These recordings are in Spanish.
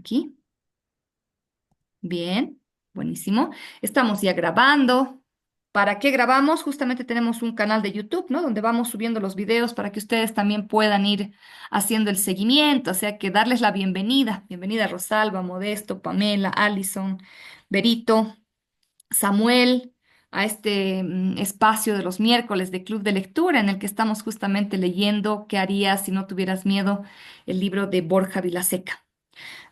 Aquí. Bien, buenísimo. Estamos ya grabando. ¿Para qué grabamos? Justamente tenemos un canal de YouTube, ¿no? Donde vamos subiendo los videos para que ustedes también puedan ir haciendo el seguimiento, o sea, que darles la bienvenida. Bienvenida Rosalba, Modesto, Pamela, Allison, Berito, Samuel, a este espacio de los miércoles de Club de Lectura en el que estamos justamente leyendo ¿Qué harías si no tuvieras miedo? El libro de Borja Vilaseca.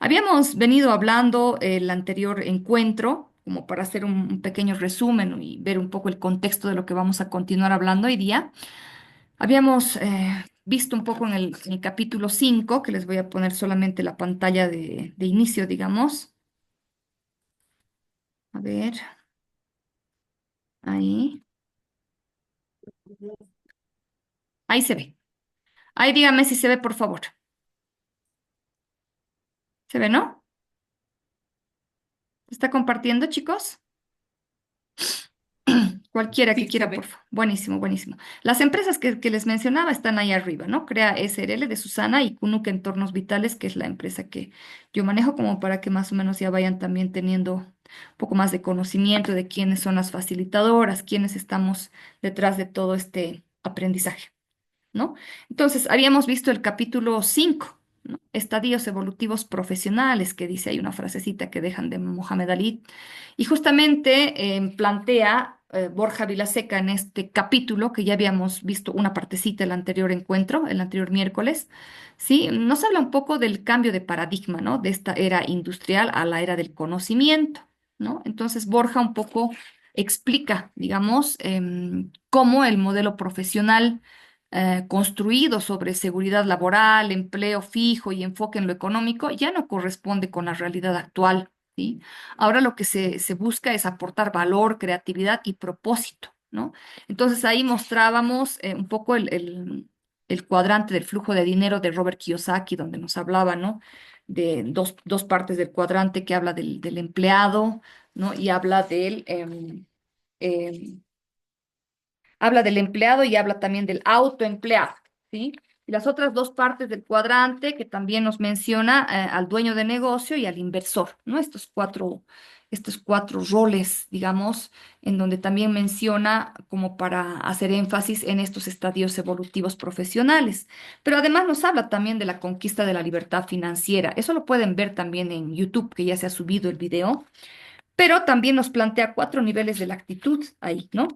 Habíamos venido hablando el anterior encuentro, como para hacer un pequeño resumen y ver un poco el contexto de lo que vamos a continuar hablando hoy día. Habíamos visto un poco en el capítulo 5, que les voy a poner solamente la pantalla de inicio, digamos. A ver, ahí. Ahí se ve. Ahí dígame si se ve, por favor. ¿Se ve, no? ¿Se está compartiendo, chicos? Cualquiera que Sí, se quiera, por ve. favor. Buenísimo, buenísimo. Las empresas que les mencionaba están ahí arriba, ¿no? Crea SRL de Susana y Kunuc Entornos Vitales, que es la empresa que yo manejo, como para que más o menos ya vayan también teniendo un poco más de conocimiento de quiénes son las facilitadoras, quiénes estamos detrás de todo este aprendizaje. ¿No? Entonces, habíamos visto el capítulo 5, ¿no? Estadios evolutivos profesionales, que dice, hay una frasecita que dejan de Mohamed Ali, y justamente plantea Borja Vilaseca en este capítulo, que ya habíamos visto una partecita el anterior encuentro, el anterior miércoles, ¿sí? Nos habla un poco del cambio de paradigma, ¿no? De esta era industrial a la era del conocimiento, ¿no? Entonces, Borja un poco explica, digamos, cómo el modelo profesional construido sobre seguridad laboral, empleo fijo y enfoque en lo económico, ya no corresponde con la realidad actual, ¿sí? Ahora lo que se busca es aportar valor, creatividad y propósito, ¿no? Entonces ahí mostrábamos un poco el cuadrante del flujo de dinero de Robert Kiyosaki, donde nos hablaba, ¿no? De dos partes del cuadrante que habla del empleado, ¿no? Y em, habla del empleado y habla también del autoempleado, ¿sí? Y las otras dos partes del cuadrante que también nos menciona al dueño de negocio y al inversor, ¿no? Estos cuatro roles, digamos, en donde también menciona como para hacer énfasis en estos estadios evolutivos profesionales. Pero además nos habla también de la conquista de la libertad financiera. Eso lo pueden ver también en YouTube, que ya se ha subido el video, pero también nos plantea cuatro niveles de la actitud ahí, ¿no?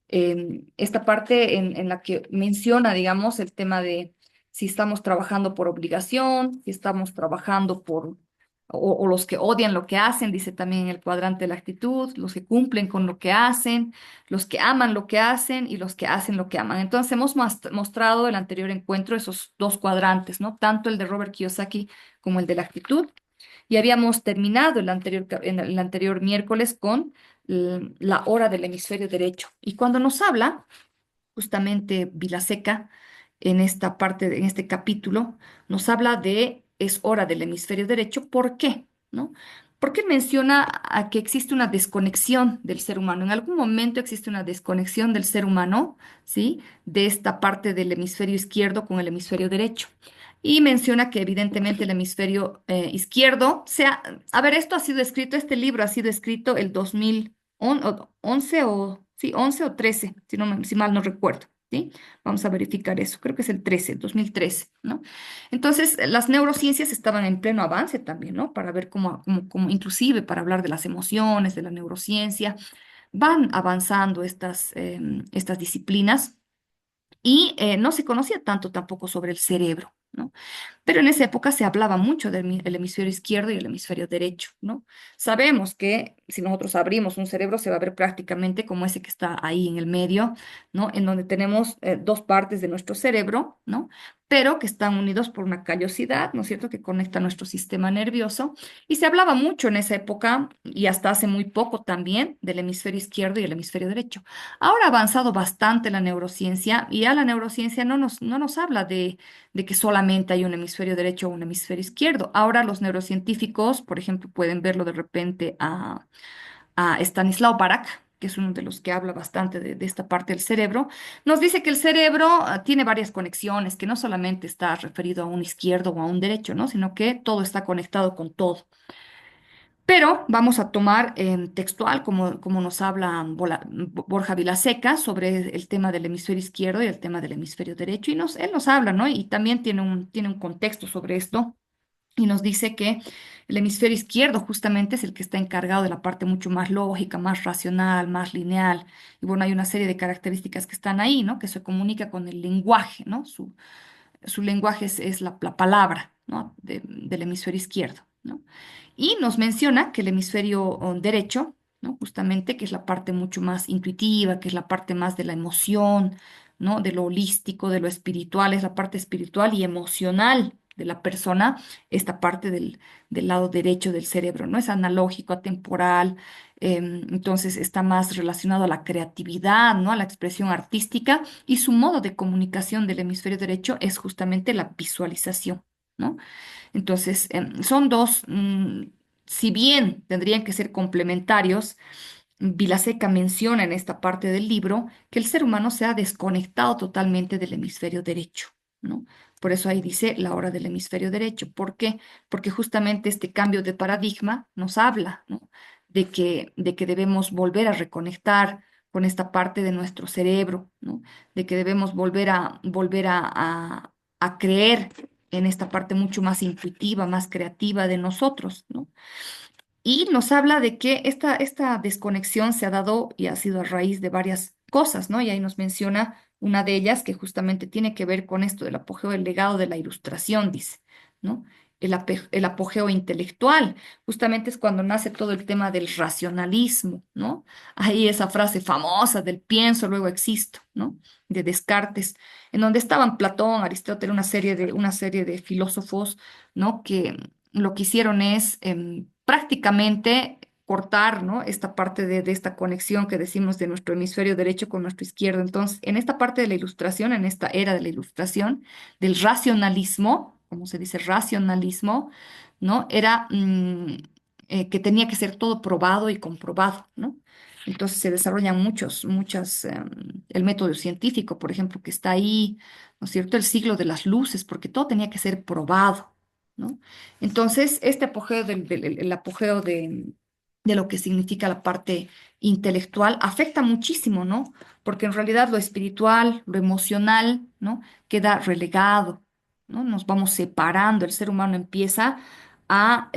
Esta parte en la que menciona, digamos, el tema de si estamos trabajando por obligación, si estamos trabajando o los que odian lo que hacen, dice también en el cuadrante de la actitud, los que cumplen con lo que hacen, los que aman lo que hacen y los que hacen lo que aman. Entonces hemos mostrado el anterior encuentro esos dos cuadrantes, ¿no? Tanto el de Robert Kiyosaki como el de la actitud. Y habíamos terminado en el anterior miércoles con la hora del hemisferio derecho. Y cuando nos habla, justamente Vilaseca, en esta parte, en este capítulo, nos habla de es hora del hemisferio derecho. ¿Por qué? ¿No? Porque menciona a que existe una desconexión del ser humano. En algún momento existe una desconexión del ser humano, ¿sí? De esta parte del hemisferio izquierdo con el hemisferio derecho. Y menciona que evidentemente el hemisferio izquierdo, a ver, esto ha sido escrito, este libro ha sido escrito el 2011 sí, 11 o 13, si mal no recuerdo, ¿sí? Vamos a verificar eso, creo que es el 13, 2013, ¿no? Entonces, las neurociencias estaban en pleno avance también, ¿no? Para ver cómo inclusive para hablar de las emociones, de la neurociencia, van avanzando estas disciplinas y no se conocía tanto tampoco sobre el cerebro, ¿no? Pero en esa época se hablaba mucho del hemisferio izquierdo y el hemisferio derecho, ¿no? Sabemos que si nosotros abrimos un cerebro se va a ver prácticamente como ese que está ahí en el medio, ¿no? En donde tenemos dos partes de nuestro cerebro, ¿no? Pero que están unidos por una callosidad, ¿no es cierto?, que conecta nuestro sistema nervioso. Y se hablaba mucho en esa época y hasta hace muy poco también del hemisferio izquierdo y el hemisferio derecho. Ahora ha avanzado bastante la neurociencia y ya la neurociencia no nos habla de que solamente hay un hemisferio derecho o un hemisferio izquierdo. Ahora los neurocientíficos, por ejemplo, pueden verlo de repente a Stanislaw Barak, que es uno de los que habla bastante de esta parte del cerebro, nos dice que el cerebro tiene varias conexiones, que no solamente está referido a un izquierdo o a un derecho, ¿no? Sino que todo está conectado con todo. Pero vamos a tomar textual, como nos habla Borja Vilaseca, sobre el tema del hemisferio izquierdo y el tema del hemisferio derecho. Y él nos habla, ¿no? Y también tiene un contexto sobre esto. Y nos dice que el hemisferio izquierdo justamente es el que está encargado de la parte mucho más lógica, más racional, más lineal. Y bueno, hay una serie de características que están ahí, ¿no? Que se comunica con el lenguaje, ¿no? Su lenguaje es la palabra, ¿no? Del hemisferio izquierdo, ¿no? Y nos menciona que el hemisferio derecho, ¿no? Justamente, que es la parte mucho más intuitiva, que es la parte más de la emoción, ¿no? De lo holístico, de lo espiritual, es la parte espiritual y emocional de la persona, esta parte del lado derecho del cerebro, ¿no? Es analógico, atemporal, entonces está más relacionado a la creatividad, ¿no? A la expresión artística y su modo de comunicación del hemisferio derecho es justamente la visualización, ¿no? Entonces, son dos, si bien tendrían que ser complementarios, Vilaseca menciona en esta parte del libro que el ser humano se ha desconectado totalmente del hemisferio derecho, ¿no? Por eso ahí dice la hora del hemisferio derecho. ¿Por qué? Porque justamente este cambio de paradigma nos habla, ¿no? De que debemos volver a reconectar con esta parte de nuestro cerebro, ¿no? De que debemos volver a creer en esta parte mucho más intuitiva, más creativa de nosotros, ¿no? Y nos habla de que esta desconexión se ha dado y ha sido a raíz de varias cosas, ¿no? Y ahí nos menciona una de ellas que justamente tiene que ver con esto del apogeo del legado de la ilustración, dice, ¿no? El apogeo intelectual, justamente es cuando nace todo el tema del racionalismo, ¿no? Ahí esa frase famosa del pienso, luego existo, ¿no? De Descartes, en donde estaban Platón, Aristóteles, una serie de filósofos, ¿no? Que lo que hicieron es prácticamente cortar, ¿no? Esta parte de esta conexión que decimos de nuestro hemisferio derecho con nuestro izquierdo. Entonces, en esta parte de la ilustración, en esta era de la ilustración, del racionalismo, como se dice, racionalismo, ¿no? Era que tenía que ser todo probado y comprobado, ¿no? Entonces se desarrollan el método científico, por ejemplo, que está ahí, ¿no es cierto? El siglo de las luces, porque todo tenía que ser probado, ¿no? Entonces, este apogeo el apogeo de lo que significa la parte intelectual afecta muchísimo, ¿no? Porque en realidad lo espiritual, lo emocional, ¿no? Queda relegado, ¿no? Nos vamos separando, el ser humano empieza a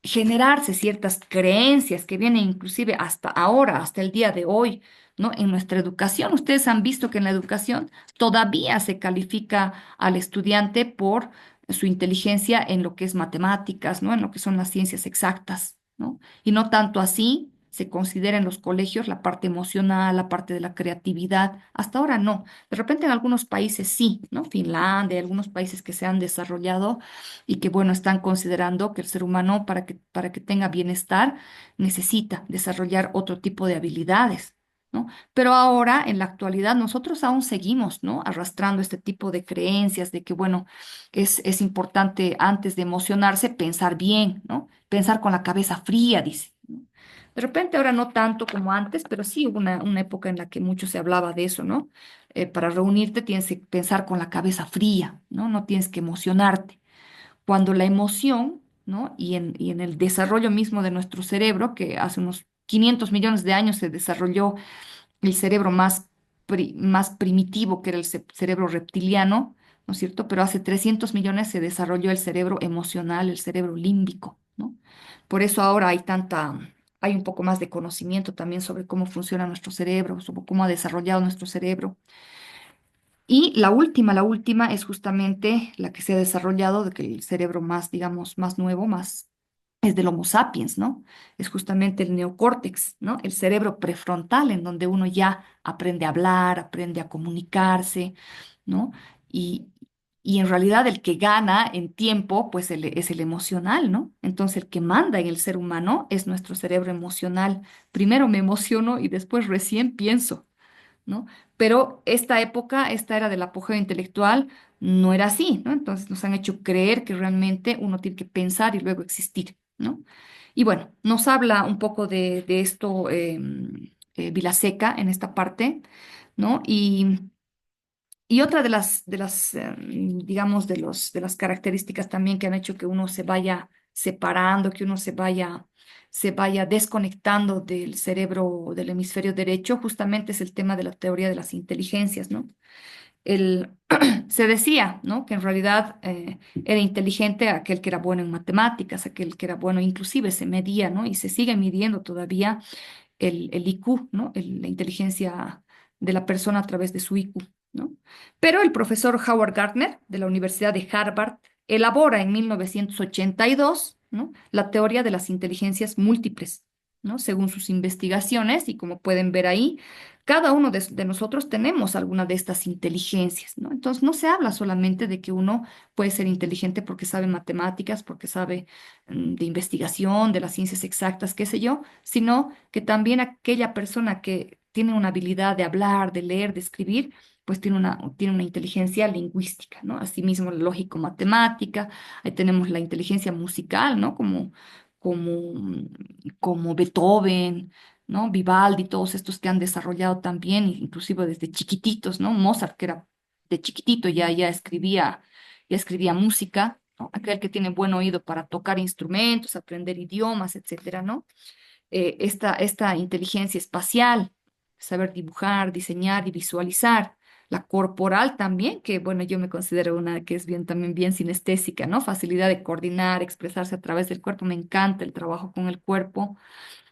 generarse ciertas creencias que vienen inclusive hasta ahora, hasta el día de hoy, ¿no? En nuestra educación, ustedes han visto que en la educación todavía se califica al estudiante por su inteligencia en lo que es matemáticas, ¿no? En lo que son las ciencias exactas, ¿no? Y no tanto así se considera en los colegios la parte emocional, la parte de la creatividad. Hasta ahora no. De repente en algunos países sí, ¿no? Finlandia, algunos países que se han desarrollado y que, bueno, están considerando que el ser humano para que tenga bienestar necesita desarrollar otro tipo de habilidades, ¿no? Pero ahora, en la actualidad, nosotros aún seguimos, ¿no? Arrastrando este tipo de creencias de que, bueno, es importante antes de emocionarse pensar bien, ¿no? Pensar con la cabeza fría, dice, ¿no? De repente ahora no tanto como antes, pero sí hubo una época en la que mucho se hablaba de eso, ¿no? Para reunirte tienes que pensar con la cabeza fría, ¿no? No tienes que emocionarte cuando la emoción, ¿no? Y en el desarrollo mismo de nuestro cerebro, que hace unos 500 millones de años se desarrolló el cerebro más primitivo, que era el cerebro reptiliano, ¿no es cierto? Pero hace 300 millones se desarrolló el cerebro emocional, el cerebro límbico, ¿no? Por eso ahora hay un poco más de conocimiento también sobre cómo funciona nuestro cerebro, sobre cómo ha desarrollado nuestro cerebro. Y la última es justamente la que se ha desarrollado, de que el cerebro más, digamos, más nuevo, más es del Homo sapiens, ¿no? Es justamente el neocórtex, ¿no? El cerebro prefrontal, en donde uno ya aprende a hablar, aprende a comunicarse, ¿no? Y, y en realidad el que gana en tiempo, pues es el emocional, ¿no? Entonces el que manda en el ser humano es nuestro cerebro emocional. Primero me emociono y después recién pienso, ¿no? Pero esta época, esta era del apogeo intelectual, no era así, ¿no? Entonces nos han hecho creer que realmente uno tiene que pensar y luego existir. ¿no? Y bueno, nos habla un poco de esto Vilaseca en esta parte, ¿no? Y otra digamos, de las características también que han hecho que uno se vaya separando, que uno se vaya desconectando del cerebro del hemisferio derecho, justamente es el tema de la teoría de las inteligencias, ¿no? El, Se decía, ¿no? Que en realidad era inteligente aquel que era bueno en matemáticas, aquel que era bueno, inclusive se medía, ¿no? Y se sigue midiendo todavía el IQ, ¿no? La inteligencia de la persona a través de su IQ, ¿no? Pero el profesor Howard Gardner de la Universidad de Harvard elabora en 1982, ¿no? La teoría de las inteligencias múltiples, ¿no? Según sus investigaciones, y como pueden ver ahí, cada uno de nosotros tenemos alguna de estas inteligencias, ¿no? Entonces no se habla solamente de que uno puede ser inteligente porque sabe matemáticas, porque sabe de investigación, de las ciencias exactas, qué sé yo, sino que también aquella persona que tiene una habilidad de hablar, de leer, de escribir, pues tiene una inteligencia lingüística, ¿no? Asimismo, la lógico-matemática, ahí tenemos la inteligencia musical, ¿no? Como, como Beethoven, ¿no? Vivaldi, todos estos que han desarrollado también, inclusive desde chiquititos, ¿no? Mozart, que era de chiquitito, ya escribía música, ¿no? Aquel que tiene buen oído para tocar instrumentos, aprender idiomas, etcétera, ¿no? Esta inteligencia espacial, saber dibujar, diseñar y visualizar. La corporal también, que bueno, yo me considero una que es bien también bien sinestésica, ¿no? Facilidad de coordinar, expresarse a través del cuerpo. Me encanta el trabajo con el cuerpo,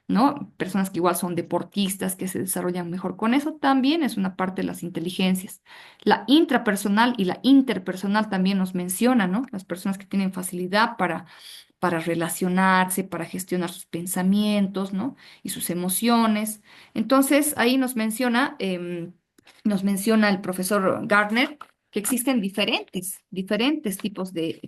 ¿no? Personas que igual son deportistas, que se desarrollan mejor con eso, también es una parte de las inteligencias. La intrapersonal y la interpersonal también nos menciona, ¿no? Las personas que tienen facilidad para relacionarse, para gestionar sus pensamientos, ¿no? Y sus emociones. Entonces, ahí nos menciona el profesor Gardner que existen diferentes tipos de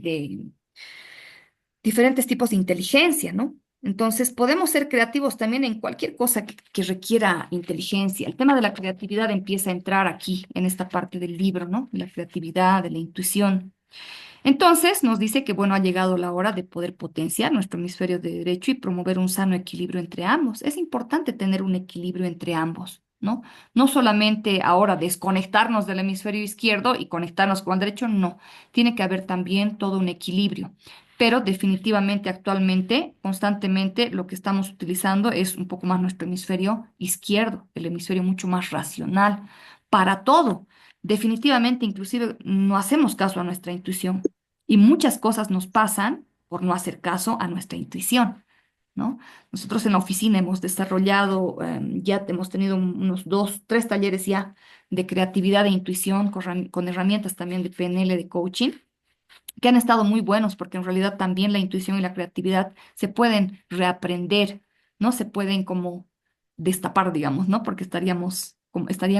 inteligencia, ¿no? Entonces, podemos ser creativos también en cualquier cosa que requiera inteligencia. El tema de la creatividad empieza a entrar aquí, en esta parte del libro, ¿no? La creatividad, de la intuición. Entonces, nos dice que, bueno, ha llegado la hora de poder potenciar nuestro hemisferio de derecho y promover un sano equilibrio entre ambos. Es importante tener un equilibrio entre ambos, ¿no? No solamente ahora desconectarnos del hemisferio izquierdo y conectarnos con el derecho, no. Tiene que haber también todo un equilibrio. Pero definitivamente actualmente, constantemente, lo que estamos utilizando es un poco más nuestro hemisferio izquierdo, el hemisferio mucho más racional para todo. Definitivamente, inclusive, no hacemos caso a nuestra intuición y muchas cosas nos pasan por no hacer caso a nuestra intuición, ¿no? Nosotros en la oficina hemos desarrollado, ya hemos tenido unos dos, tres talleres ya de creatividad e intuición con herramientas también de PNL, de coaching que han estado muy buenos, porque en realidad también la intuición y la creatividad se pueden reaprender, ¿no? Se pueden como destapar, digamos, ¿no? Porque estarían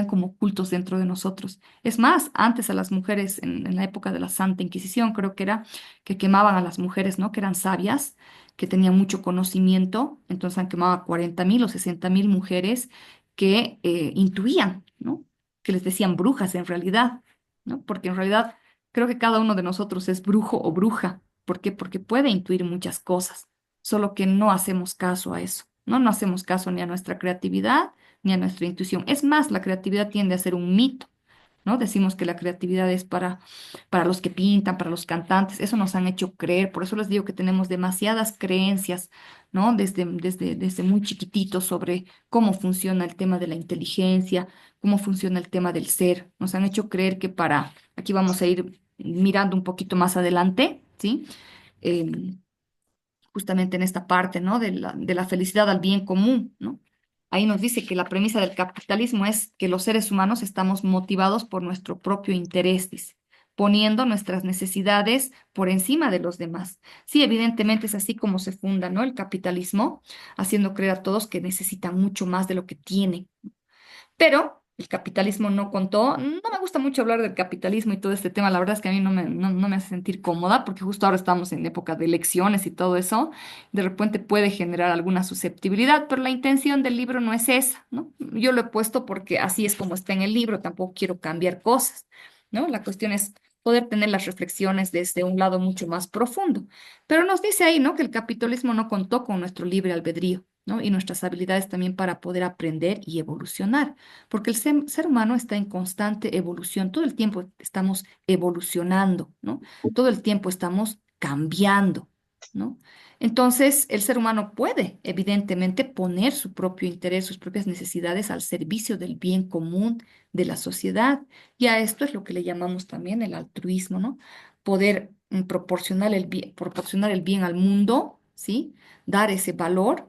como ocultos dentro de nosotros. Es más, antes a las mujeres, en la época de la Santa Inquisición, creo que era, que quemaban a las mujeres, ¿no? Que eran sabias, que tenían mucho conocimiento, entonces han quemado a 40.000 o 60.000 mujeres que intuían, ¿no? Que les decían brujas en realidad, ¿no? Porque en realidad creo que cada uno de nosotros es brujo o bruja. ¿Por qué? Porque puede intuir muchas cosas, solo que no hacemos caso a eso, ¿no? No hacemos caso ni a nuestra creatividad ni a nuestra intuición. Es más, la creatividad tiende a ser un mito, ¿no? Decimos que la creatividad es para los que pintan, para los cantantes, eso nos han hecho creer, por eso les digo que tenemos demasiadas creencias, ¿no? Desde muy chiquititos sobre cómo funciona el tema de la inteligencia, cómo funciona el tema del ser. Nos han hecho creer que aquí vamos a ir mirando un poquito más adelante, ¿sí? Em, Justamente en esta parte, ¿no? De la felicidad al bien común, ¿no? Ahí nos dice que la premisa del capitalismo es que los seres humanos estamos motivados por nuestro propio interés, dice, poniendo nuestras necesidades por encima de los demás. Sí, evidentemente es así como se funda, ¿no? El capitalismo, haciendo creer a todos que necesitan mucho más de lo que tienen. Pero el capitalismo no contó. No me gusta mucho hablar del capitalismo y todo este tema. La verdad es que a mí no me hace sentir cómoda porque justo ahora estamos en época de elecciones y todo eso. De repente puede generar alguna susceptibilidad, pero la intención del libro no es esa, ¿no? Yo lo he puesto porque así es como está en el libro. Tampoco quiero cambiar cosas, ¿no? La cuestión es poder tener las reflexiones desde un lado mucho más profundo. Pero nos dice ahí, ¿no? Que el capitalismo no contó con nuestro libre albedrío, ¿no? Y nuestras habilidades también para poder aprender y evolucionar, porque el ser humano está en constante evolución, todo el tiempo estamos evolucionando, ¿no? Todo el tiempo estamos cambiando, ¿no? Entonces, el ser humano puede, evidentemente, poner su propio interés, sus propias necesidades al servicio del bien común de la sociedad. Y a esto es lo que le llamamos también el altruismo, ¿no? Poder proporcionar el bien al mundo, ¿sí? Dar ese valor,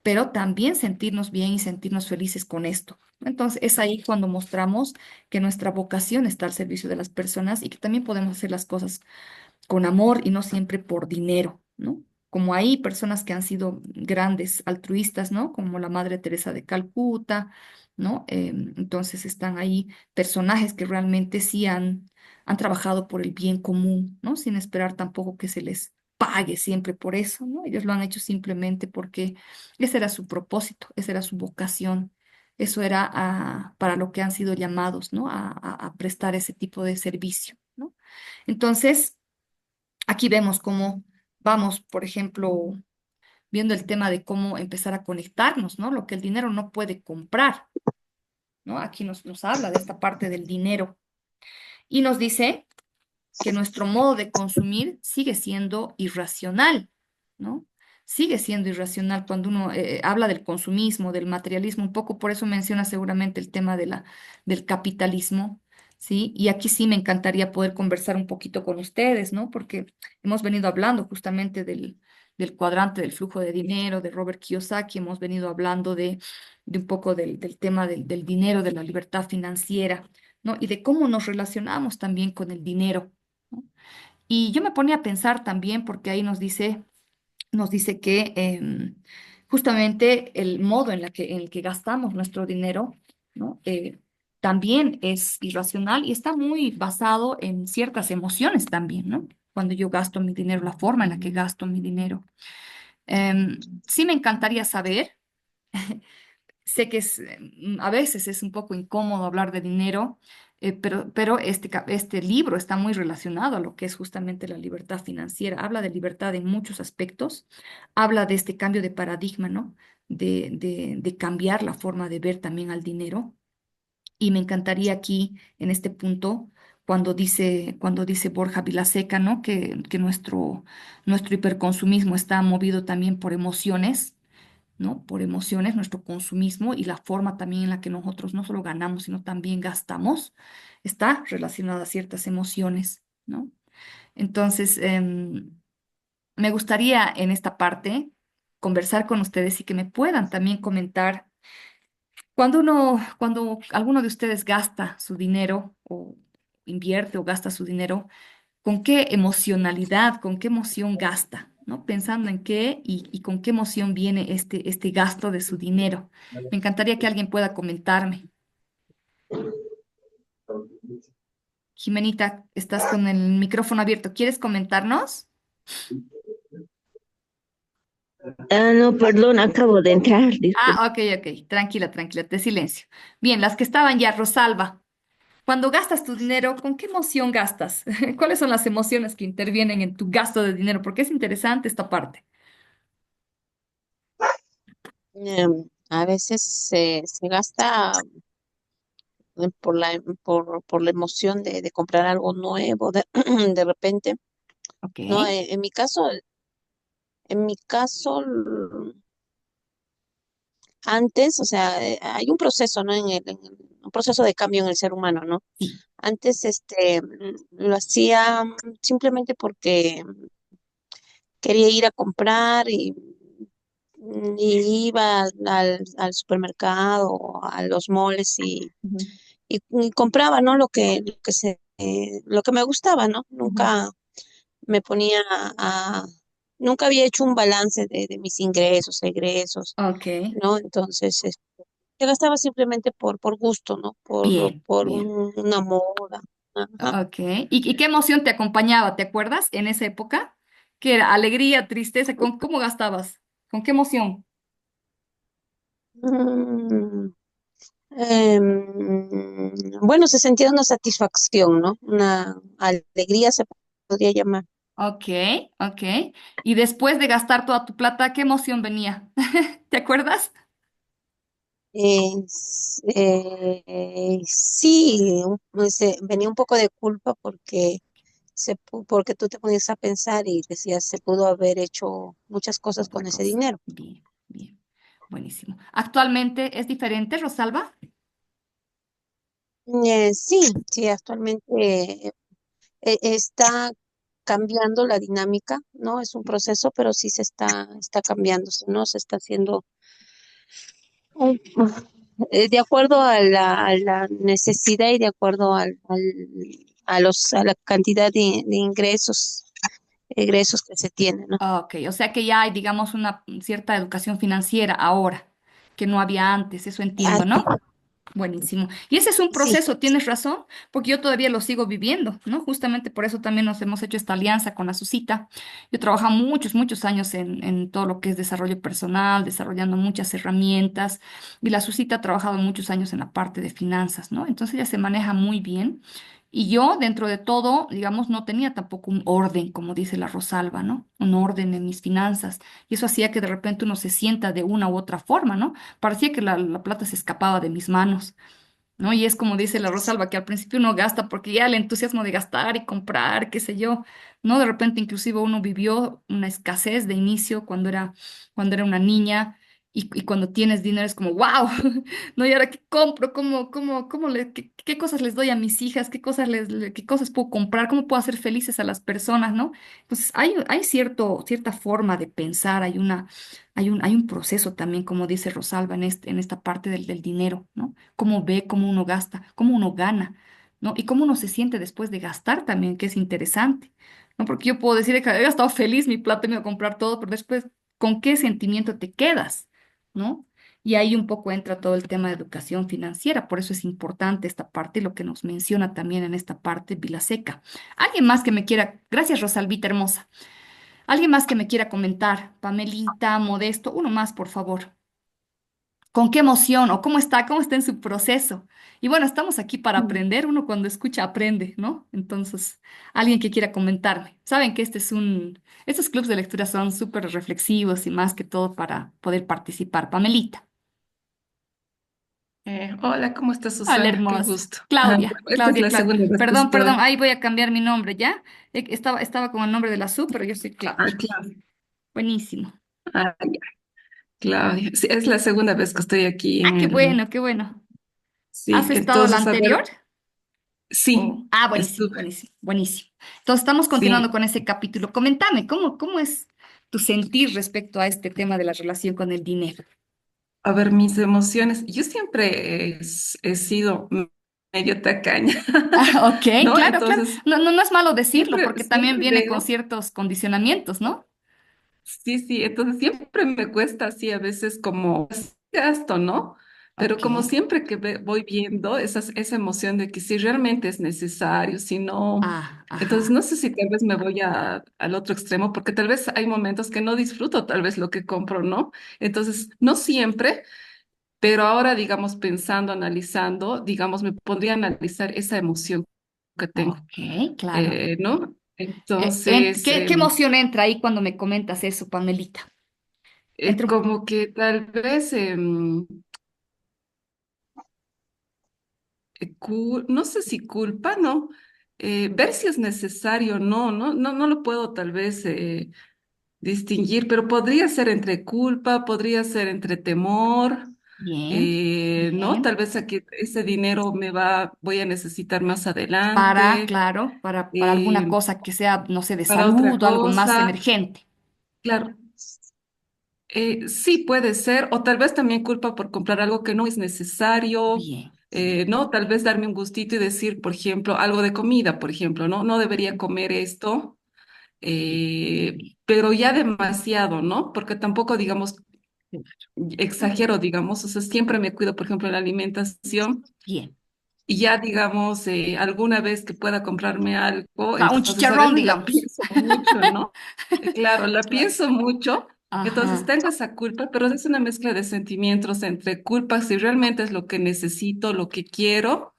pero también sentirnos bien y sentirnos felices con esto. Entonces, es ahí cuando mostramos que nuestra vocación está al servicio de las personas y que también podemos hacer las cosas con amor y no siempre por dinero, ¿no? Como hay personas que han sido grandes altruistas, ¿no? Como la Madre Teresa de Calcuta, ¿no? Entonces están ahí personajes que realmente sí han trabajado por el bien común, ¿no? Sin esperar tampoco que se les pague siempre por eso, ¿no? Ellos lo han hecho simplemente porque ese era su propósito, esa era su vocación. Eso era para lo que han sido llamados, ¿no? A prestar ese tipo de servicio, ¿no? Entonces, aquí vemos cómo vamos, por ejemplo, viendo el tema de cómo empezar a conectarnos, ¿no? Lo que el dinero no puede comprar, ¿no? Aquí nos habla de esta parte del dinero y nos dice que nuestro modo de consumir sigue siendo irracional, ¿no? Sigue siendo irracional cuando uno habla del consumismo, del materialismo, un poco por eso menciona seguramente el tema del capitalismo, ¿sí? Y aquí sí me encantaría poder conversar un poquito con ustedes, ¿no? Porque hemos venido hablando justamente del cuadrante del flujo de dinero, de Robert Kiyosaki, hemos venido hablando de un poco del tema del dinero, de la libertad financiera, ¿no? Y de cómo nos relacionamos también con el dinero, ¿no? Y yo me ponía a pensar también, porque ahí nos dice que justamente el modo en el que gastamos nuestro dinero, ¿no? También es irracional y está muy basado en ciertas emociones también, ¿no? Cuando yo gasto mi dinero, la forma en la que gasto mi dinero. Sí me encantaría saber. Sé que a veces es un poco incómodo hablar de dinero, pero este libro está muy relacionado a lo que es justamente la libertad financiera. Habla de libertad en muchos aspectos, habla de este cambio de paradigma, ¿no? De cambiar la forma de ver también al dinero. Y me encantaría aquí, en este punto, cuando dice Borja Vilaseca, ¿no? Que nuestro hiperconsumismo está movido también por emociones, ¿no? Por emociones, nuestro consumismo y la forma también en la que nosotros no solo ganamos, sino también gastamos, está relacionada a ciertas emociones, ¿no? Entonces, me gustaría en esta parte conversar con ustedes y que me puedan también comentar cuando alguno de ustedes gasta su dinero o invierte o gasta su dinero, ¿con qué emocionalidad, con qué emoción gasta? ¿No? Pensando en qué y con qué emoción viene este gasto de su dinero. Me encantaría que alguien pueda comentarme. Jimenita, estás con el micrófono abierto. ¿Quieres comentarnos? Ah, no, perdón, acabo de entrar, disculpe. Ah, ok, ok. Tranquila, tranquila, te silencio. Bien, las que estaban ya, Rosalba. Cuando gastas tu dinero, ¿con qué emoción gastas? ¿Cuáles son las emociones que intervienen en tu gasto de dinero? Porque es interesante esta parte. A veces se gasta por la emoción de comprar algo nuevo, de repente. Ok. No, en mi caso, antes, o sea, hay un proceso, ¿no? Un proceso de cambio en el ser humano, ¿no? Sí. Antes, lo hacía simplemente porque quería ir a comprar y iba al supermercado, a los moles Ujú, y compraba, ¿no? Lo que me gustaba, ¿no? ujú. Me ponía nunca había hecho un balance de mis ingresos, egresos, Ok, ¿no? Entonces, yo gastaba simplemente por gusto, ¿no? bien, bien. Una moda. Ajá. Ok. ¿Y qué emoción te acompañaba? ¿Te acuerdas en esa época? ¿Qué era? ¿Alegría, tristeza? ¿Cómo gastabas? ¿Con qué emoción? Mm, Bueno, se sentía una satisfacción, ¿no? Una alegría se podría llamar. Ok, ok. Y después de gastar toda tu plata, ¿qué emoción venía? ¿Te acuerdas? Sí, venía un poco de culpa porque porque tú te ponías a pensar y decías, se pudo haber hecho muchas cosas Otra con ese cosa. dinero. Bien, bien. Buenísimo. ¿Actualmente es diferente, Rosalba? Sí, sí, actualmente está cambiando la dinámica, ¿no? Es un proceso, pero sí está cambiando, ¿no? Se está haciendo un- de acuerdo a a la necesidad y de acuerdo a la cantidad de egresos que se tienen, ¿no? Ah, ok, o sea que ya hay, digamos, una cierta educación financiera ahora, que no había antes, eso Ah, entiendo, ¿no? Buenísimo. Y ese es un sí, proceso, tienes razón, porque yo todavía lo sigo viviendo, ¿no? Justamente por eso también nos hemos hecho esta alianza con la Susita. Yo he trabajado muchos, muchos años en todo lo que es desarrollo personal, desarrollando muchas herramientas, y la Susita ha trabajado muchos años en la parte de finanzas, ¿no? Entonces ella se maneja muy bien. Y yo, dentro de todo, digamos, no tenía tampoco un orden, como dice la Rosalba, ¿no? Un orden en mis finanzas. Y eso hacía que de repente uno se sienta de una u otra forma, ¿no? Parecía que la plata se escapaba de mis manos, ¿no? Y es como dice la Rosalba, que al principio uno gasta porque ya el entusiasmo de gastar y comprar, qué sé yo, ¿no? De repente inclusive uno vivió una escasez de inicio cuando era una niña y cuando tienes dinero es como, wow, ¿no? ¿Y ahora qué compro? ¿Qué cosas les doy a mis hijas? ¿Qué cosas puedo comprar? ¿Cómo puedo hacer felices a las personas, ¿no? Entonces hay cierta forma de pensar, hay un proceso también, como dice Rosalba, en esta parte del dinero, ¿no? Cómo ve, cómo uno gasta, cómo uno gana, ¿no? Y cómo uno se siente después de gastar también, que es interesante, ¿no? Porque yo puedo decir que he gastado feliz mi plata y me voy a comprar todo, pero después, ¿con qué sentimiento te quedas, ¿no? Y ahí un poco entra todo el tema de educación financiera, por eso es importante esta parte y lo que nos menciona también en esta parte Vilaseca. ¿Alguien más que me quiera? Gracias, Rosalvita hermosa. ¿Alguien más que me quiera comentar? Pamelita, Modesto, uno más, por favor. ¿Con qué emoción o cómo está en su proceso? Y bueno, estamos aquí para aprender. Uno cuando escucha aprende, ¿no? Entonces, alguien que quiera comentarme. Saben que estos clubes de lectura son súper reflexivos y más que todo para poder participar. Pamelita. Hola, ¿cómo estás, Hola, Susana? Qué hermosa. gusto. Claudia, Bueno, esta es Claudia, la Claudia. segunda vez que Perdón, perdón, estoy. ahí voy a cambiar mi nombre, ¿ya? Estaba con el nombre de la Su, pero yo soy Ah, Claudia. Claudia. Buenísimo. Ya, Claudia. Sí, es la segunda vez que estoy aquí Ah, en qué el. bueno, qué bueno. ¿Has Sí, estado la entonces, a anterior? ver, sí, Buenísimo, estuve. buenísimo, buenísimo. Entonces, estamos continuando Sí, con ese capítulo. Coméntame, ¿cómo es tu sentir respecto a este tema de la relación con el dinero? a ver, mis emociones. Yo siempre he sido medio tacaña, Ah, ok, ¿no? claro, claro. Entonces, No, no, no es malo decirlo, porque también siempre viene con veo. ciertos condicionamientos, ¿no? Sí, sí, entonces siempre me cuesta así a veces como gasto, ¿no? Pero Ok. como siempre que voy viendo esa emoción de que si realmente es necesario, si no, Ah, entonces ajá. no sé si tal vez me voy al otro extremo, porque tal vez hay momentos que no disfruto tal vez lo que compro, ¿no? Entonces, no siempre, pero ahora, digamos, pensando, analizando, digamos, me pondría a analizar esa emoción que tengo, Ok, claro. ¿no? Entonces, ¿Qué emoción entra ahí cuando me comentas eso, Pamelita? Entra un... como que tal vez, no sé si culpa, ¿no? Ver si es necesario o no, no lo puedo tal vez distinguir, pero podría ser entre culpa, podría ser entre temor, Bien, ¿no? bien. Tal vez aquí ese dinero voy a necesitar más adelante, Para alguna eh, cosa que sea, no sé, de para otra salud o algo más cosa, emergente. claro. Sí, puede ser, o tal vez también culpa por comprar algo que no es necesario, Bien. ¿no? Tal vez darme un gustito y decir, por ejemplo, algo de comida, por ejemplo, ¿no? No debería comer esto, pero ya demasiado, ¿no? Porque tampoco, digamos, exagero, digamos, o sea, siempre me cuido, por ejemplo, en la alimentación Bien. y ya, digamos, alguna vez que pueda comprarme algo, Un entonces a chicharrón, veces la digamos. pienso mucho, ¿no? Claro, la Claro. pienso mucho. Entonces Ajá, tengo esa culpa, pero es una mezcla de sentimientos entre culpa si realmente es lo que necesito, lo que quiero,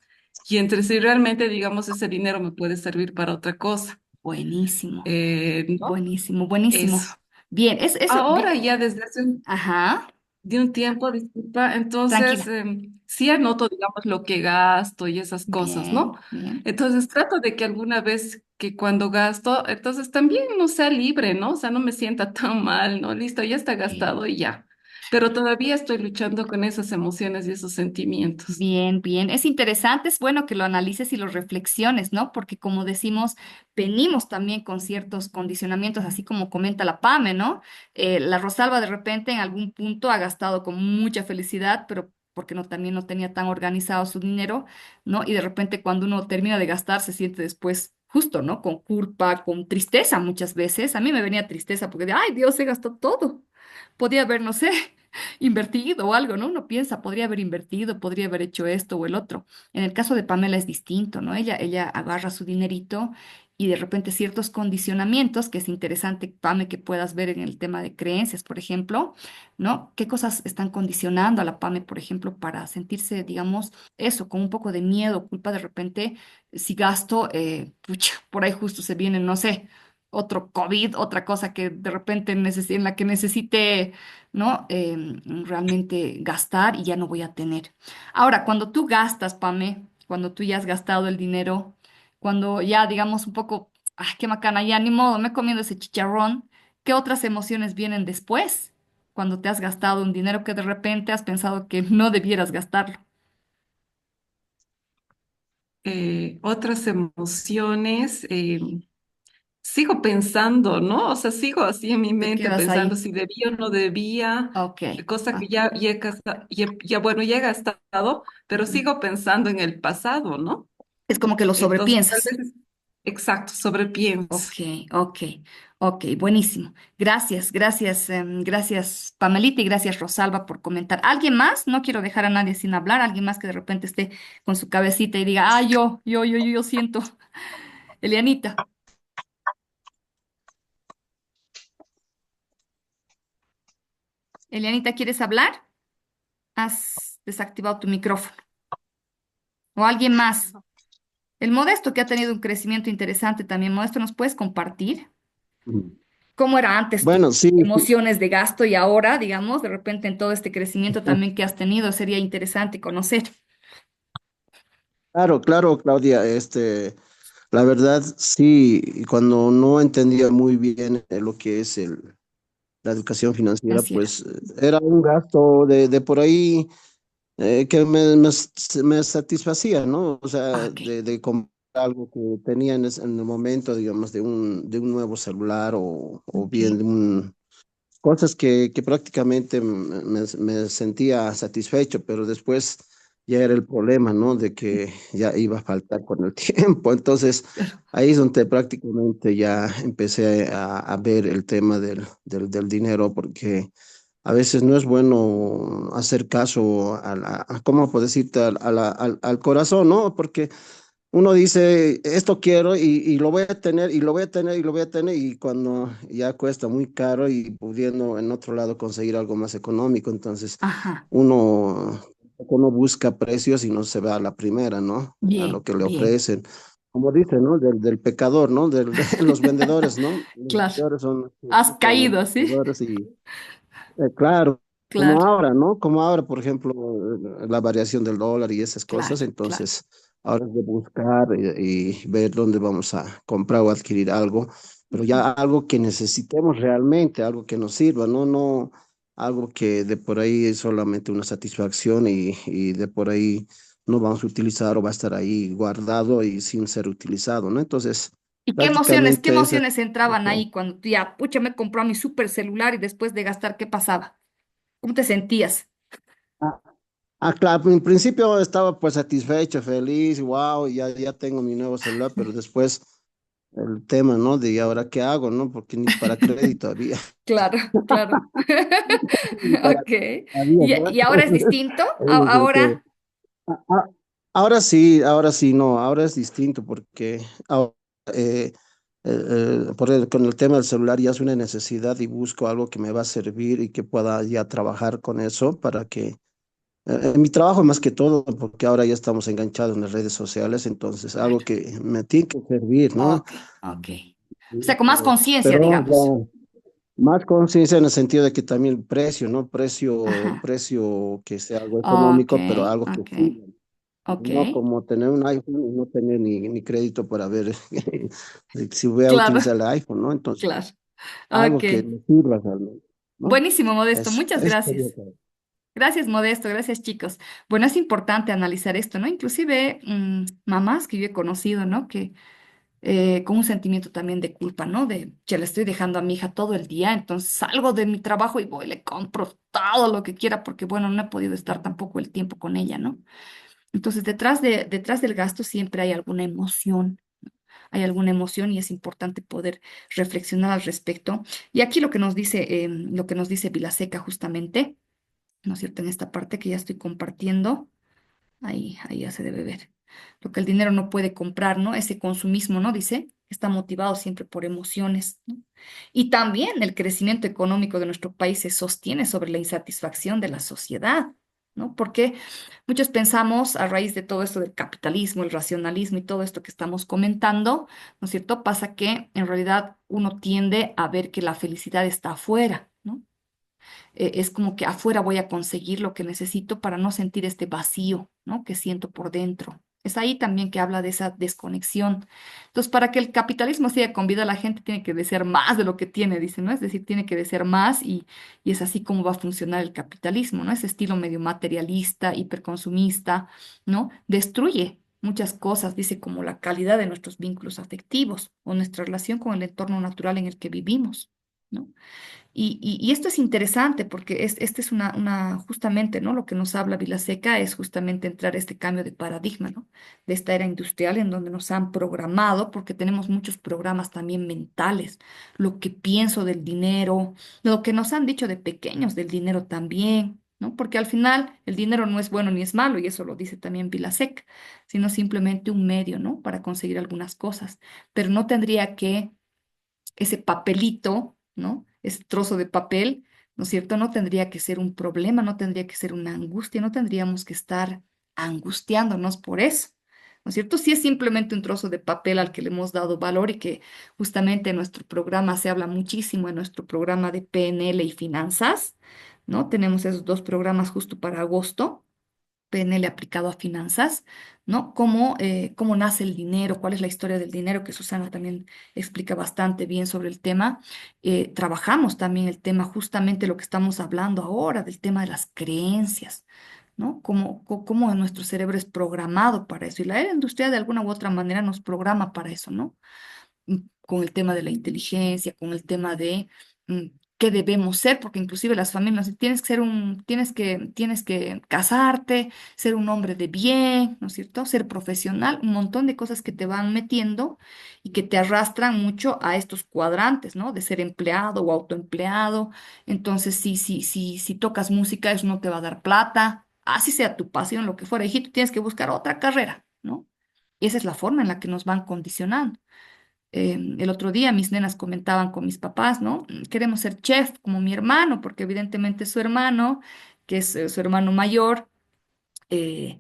y entre si realmente, digamos, ese dinero me puede servir para otra cosa. buenísimo, ¿No? buenísimo, buenísimo. Eso. Bien, es eso, Ahora bien. ya desde hace Ajá, de un tiempo, disculpa, entonces tranquila. sí anoto, digamos, lo que gasto y esas cosas, ¿no? Bien, bien, Entonces trato de que alguna vez que cuando gasto, entonces también no sea libre, ¿no? O sea, no me sienta tan mal, ¿no? Listo, ya está bien. gastado y ya. Pero todavía estoy luchando con esas emociones y esos sentimientos. Bien, bien. Es interesante, es bueno que lo analices y lo reflexiones, ¿no? Porque como decimos, venimos también con ciertos condicionamientos, así como comenta la PAME, ¿no? La Rosalba de repente en algún punto ha gastado con mucha felicidad, pero porque no, también no tenía tan organizado su dinero, ¿no? Y de repente cuando uno termina de gastar se siente después justo, ¿no? Con culpa, con tristeza muchas veces. A mí me venía tristeza porque, ay, Dios, se gastó todo. Podía haber, no sé, invertido o algo, ¿no? Uno piensa, podría haber invertido, podría haber hecho esto o el otro. En el caso de Pamela es distinto, ¿no? Ella agarra su dinerito y de repente ciertos condicionamientos, que es interesante, Pame, que puedas ver en el tema de creencias, por ejemplo, ¿no? ¿Qué cosas están condicionando a la Pame, por ejemplo, para sentirse, digamos, eso, con un poco de miedo, culpa de repente, si gasto, pucha, por ahí justo se viene, no sé, otro COVID, otra cosa que de repente en la que necesite, ¿no? Realmente gastar y ya no voy a tener. Ahora, cuando tú gastas, Pame, cuando tú ya has gastado el dinero, cuando ya digamos un poco, ay, qué macana, ya ni modo, me he comido ese chicharrón, ¿qué otras emociones vienen después? Cuando te has gastado un dinero que de repente has pensado que no debieras gastarlo. Otras emociones, sigo pensando, ¿no? O sea, sigo así en mi Te mente quedas pensando ahí. si debía o no debía, Ok. cosa que Ah, bueno, ya he gastado, pero ujú. sigo pensando en el pasado, ¿no? Es como que lo Entonces, tal sobrepiensas. vez, exacto, sobrepienso. Ok, ok, ok, buenísimo. Gracias, gracias, gracias Pamelita y gracias Rosalba por comentar. ¿Alguien más? No quiero dejar a nadie sin hablar. ¿Alguien más que de repente esté con su cabecita y diga, ah, yo siento. Elianita, Elianita, ¿quieres hablar? Has desactivado tu micrófono. ¿O alguien más? El Modesto que ha tenido un crecimiento interesante también. Modesto, ¿nos puedes compartir? Mm. ¿Cómo era antes tus Bueno, sí, sí. emociones de gasto y ahora, digamos, de repente en todo este crecimiento también que has tenido? Sería interesante conocer. Claro, claro, Claudia, la verdad, sí, cuando no entendía muy bien lo que es la educación financiera, Financiera. pues era un gasto de por ahí que me satisfacía, ¿no? O sea, Ok, de comprar algo que tenía en el momento, digamos, de un nuevo celular o ok, bien de cosas que prácticamente me sentía satisfecho, pero después ya era el problema, ¿no? De que ya iba a faltar con el tiempo. Entonces, claro. ahí es donde prácticamente ya empecé a ver el tema del dinero, porque a veces no es bueno hacer caso ¿cómo puedo decirte? Al corazón, ¿no? Porque uno dice, esto quiero y lo voy a tener y lo voy a tener y lo voy a tener y cuando ya cuesta muy caro y pudiendo en otro lado conseguir algo más económico, entonces Ajá, uno busca precios y no se va a la primera, ¿no? A lo bien, que le bien. ofrecen. Como dicen, ¿no? Del pecador, ¿no? De los vendedores, ¿no? Los Claro. vendedores son Has los caído, ¿sí? vendedores y claro, como Claro, ahora, ¿no? Como ahora, por ejemplo, la variación del dólar y esas cosas, claro, claro. entonces ahora es de buscar y ver dónde vamos a comprar o adquirir algo, pero Ujú. ya algo que necesitemos realmente, algo que nos sirva, ¿no? No algo que de por ahí es solamente una satisfacción y de por ahí no vamos a utilizar o va a estar ahí guardado y sin ser utilizado, ¿no? Entonces, ¿Y qué prácticamente ese es emociones entraban eso. ahí cuando tú ya, pucha, me compró mi super celular y después de gastar, ¿qué pasaba? ¿Cómo te sentías? Claro, en principio estaba pues satisfecho, feliz, wow, ya tengo mi nuevo celular, pero después el tema, ¿no? De ¿y ahora qué hago, ¿no? Porque ni para crédito había. Claro, claro. Ni para Ok. había, ¿no? Y ahora es distinto? Ahí es el que- Ahora, a- a- ahora sí, no, ahora es distinto porque ahora, con el tema del celular ya es una necesidad y busco algo que me va a servir y que pueda ya trabajar con eso para que en mi trabajo más que todo, porque ahora ya estamos enganchados en las redes sociales, entonces algo Claro. que me tiene que servir, ¿no? Ok, ok. O sea, Sí, con más conciencia, pero digamos. más conciencia en el sentido de que también el precio, ¿no? Ajá. Precio que sea algo Ok, económico, pero algo que ok, sirva. ok. No como tener un iPhone y no tener ni crédito para ver si voy a Claro, utilizar el iPhone, ¿no? Entonces, claro. algo Ok. que me sirva realmente, ¿no? Buenísimo, Modesto. Muchas Eso sería gracias. todo. Gracias, Modesto. Gracias, chicos. Bueno, es importante analizar esto, ¿no? Inclusive mamás que yo he conocido, ¿no? Que con un sentimiento también de culpa, ¿no? De que le estoy dejando a mi hija todo el día, entonces salgo de mi trabajo y voy, le compro todo lo que quiera porque, bueno, no he podido estar tampoco el tiempo con ella, ¿no? Entonces, detrás del gasto siempre hay alguna emoción y es importante poder reflexionar al respecto. Y aquí lo que nos dice Vilaseca justamente, ¿no es cierto? En esta parte que ya estoy compartiendo. Ahí ya se debe ver. Lo que el dinero no puede comprar, ¿no? Ese consumismo, ¿no? Dice, está motivado siempre por emociones, ¿no? Y también el crecimiento económico de nuestro país se sostiene sobre la insatisfacción de la sociedad, ¿no? Porque muchos pensamos a raíz de todo esto del capitalismo, el racionalismo y todo esto que estamos comentando, ¿no es cierto? Pasa que en realidad uno tiende a ver que la felicidad está afuera, ¿no? Es como que afuera voy a conseguir lo que necesito para no sentir este vacío, ¿no? Que siento por dentro. Es ahí también que habla de esa desconexión. Entonces, para que el capitalismo siga con vida, la gente tiene que desear más de lo que tiene, dice, ¿no? Es decir, tiene que desear más y es así como va a funcionar el capitalismo, ¿no? Ese estilo medio materialista, hiperconsumista, ¿no? Destruye muchas cosas, dice, como la calidad de nuestros vínculos afectivos o nuestra relación con el entorno natural en el que vivimos, ¿no? Y esto es interesante porque este es justamente, ¿no? Lo que nos habla Vilaseca es justamente entrar a este cambio de paradigma, ¿no? De esta era industrial en donde nos han programado, porque tenemos muchos programas también mentales, lo que pienso del dinero, lo que nos han dicho de pequeños del dinero también, ¿no? Porque al final el dinero no es bueno ni es malo, y eso lo dice también Vilaseca, sino simplemente un medio, ¿no? Para conseguir algunas cosas, pero no tendría que ese papelito, ¿no? Ese trozo de papel, ¿no es cierto? No tendría que ser un problema, no tendría que ser una angustia, no tendríamos que estar angustiándonos por eso, ¿no es cierto? Si es simplemente un trozo de papel al que le hemos dado valor y que justamente en nuestro programa se habla muchísimo, en nuestro programa de PNL y finanzas, ¿no? Tenemos esos dos programas justo para agosto. PNL aplicado a finanzas, ¿no? Cómo nace el dinero, cuál es la historia del dinero, que Susana también explica bastante bien sobre el tema. Trabajamos también el tema, justamente lo que estamos hablando ahora, del tema de las creencias, ¿no? Cómo nuestro cerebro es programado para eso. Y la era industrial de alguna u otra manera nos programa para eso, ¿no? Con el tema de la inteligencia, con el tema de qué debemos ser, porque inclusive las familias, tienes que casarte, ser un hombre de bien, ¿no es cierto? Ser profesional, un montón de cosas que te van metiendo y que te arrastran mucho a estos cuadrantes, ¿no? De ser empleado o autoempleado. Entonces, si tocas música, eso no te va a dar plata, así sea tu pasión, lo que fuera, hijito, tienes que buscar otra carrera, ¿no? Y esa es la forma en la que nos van condicionando. El otro día mis nenas comentaban con mis papás, ¿no? Queremos ser chef como mi hermano, porque evidentemente su hermano, que es su hermano mayor, eh,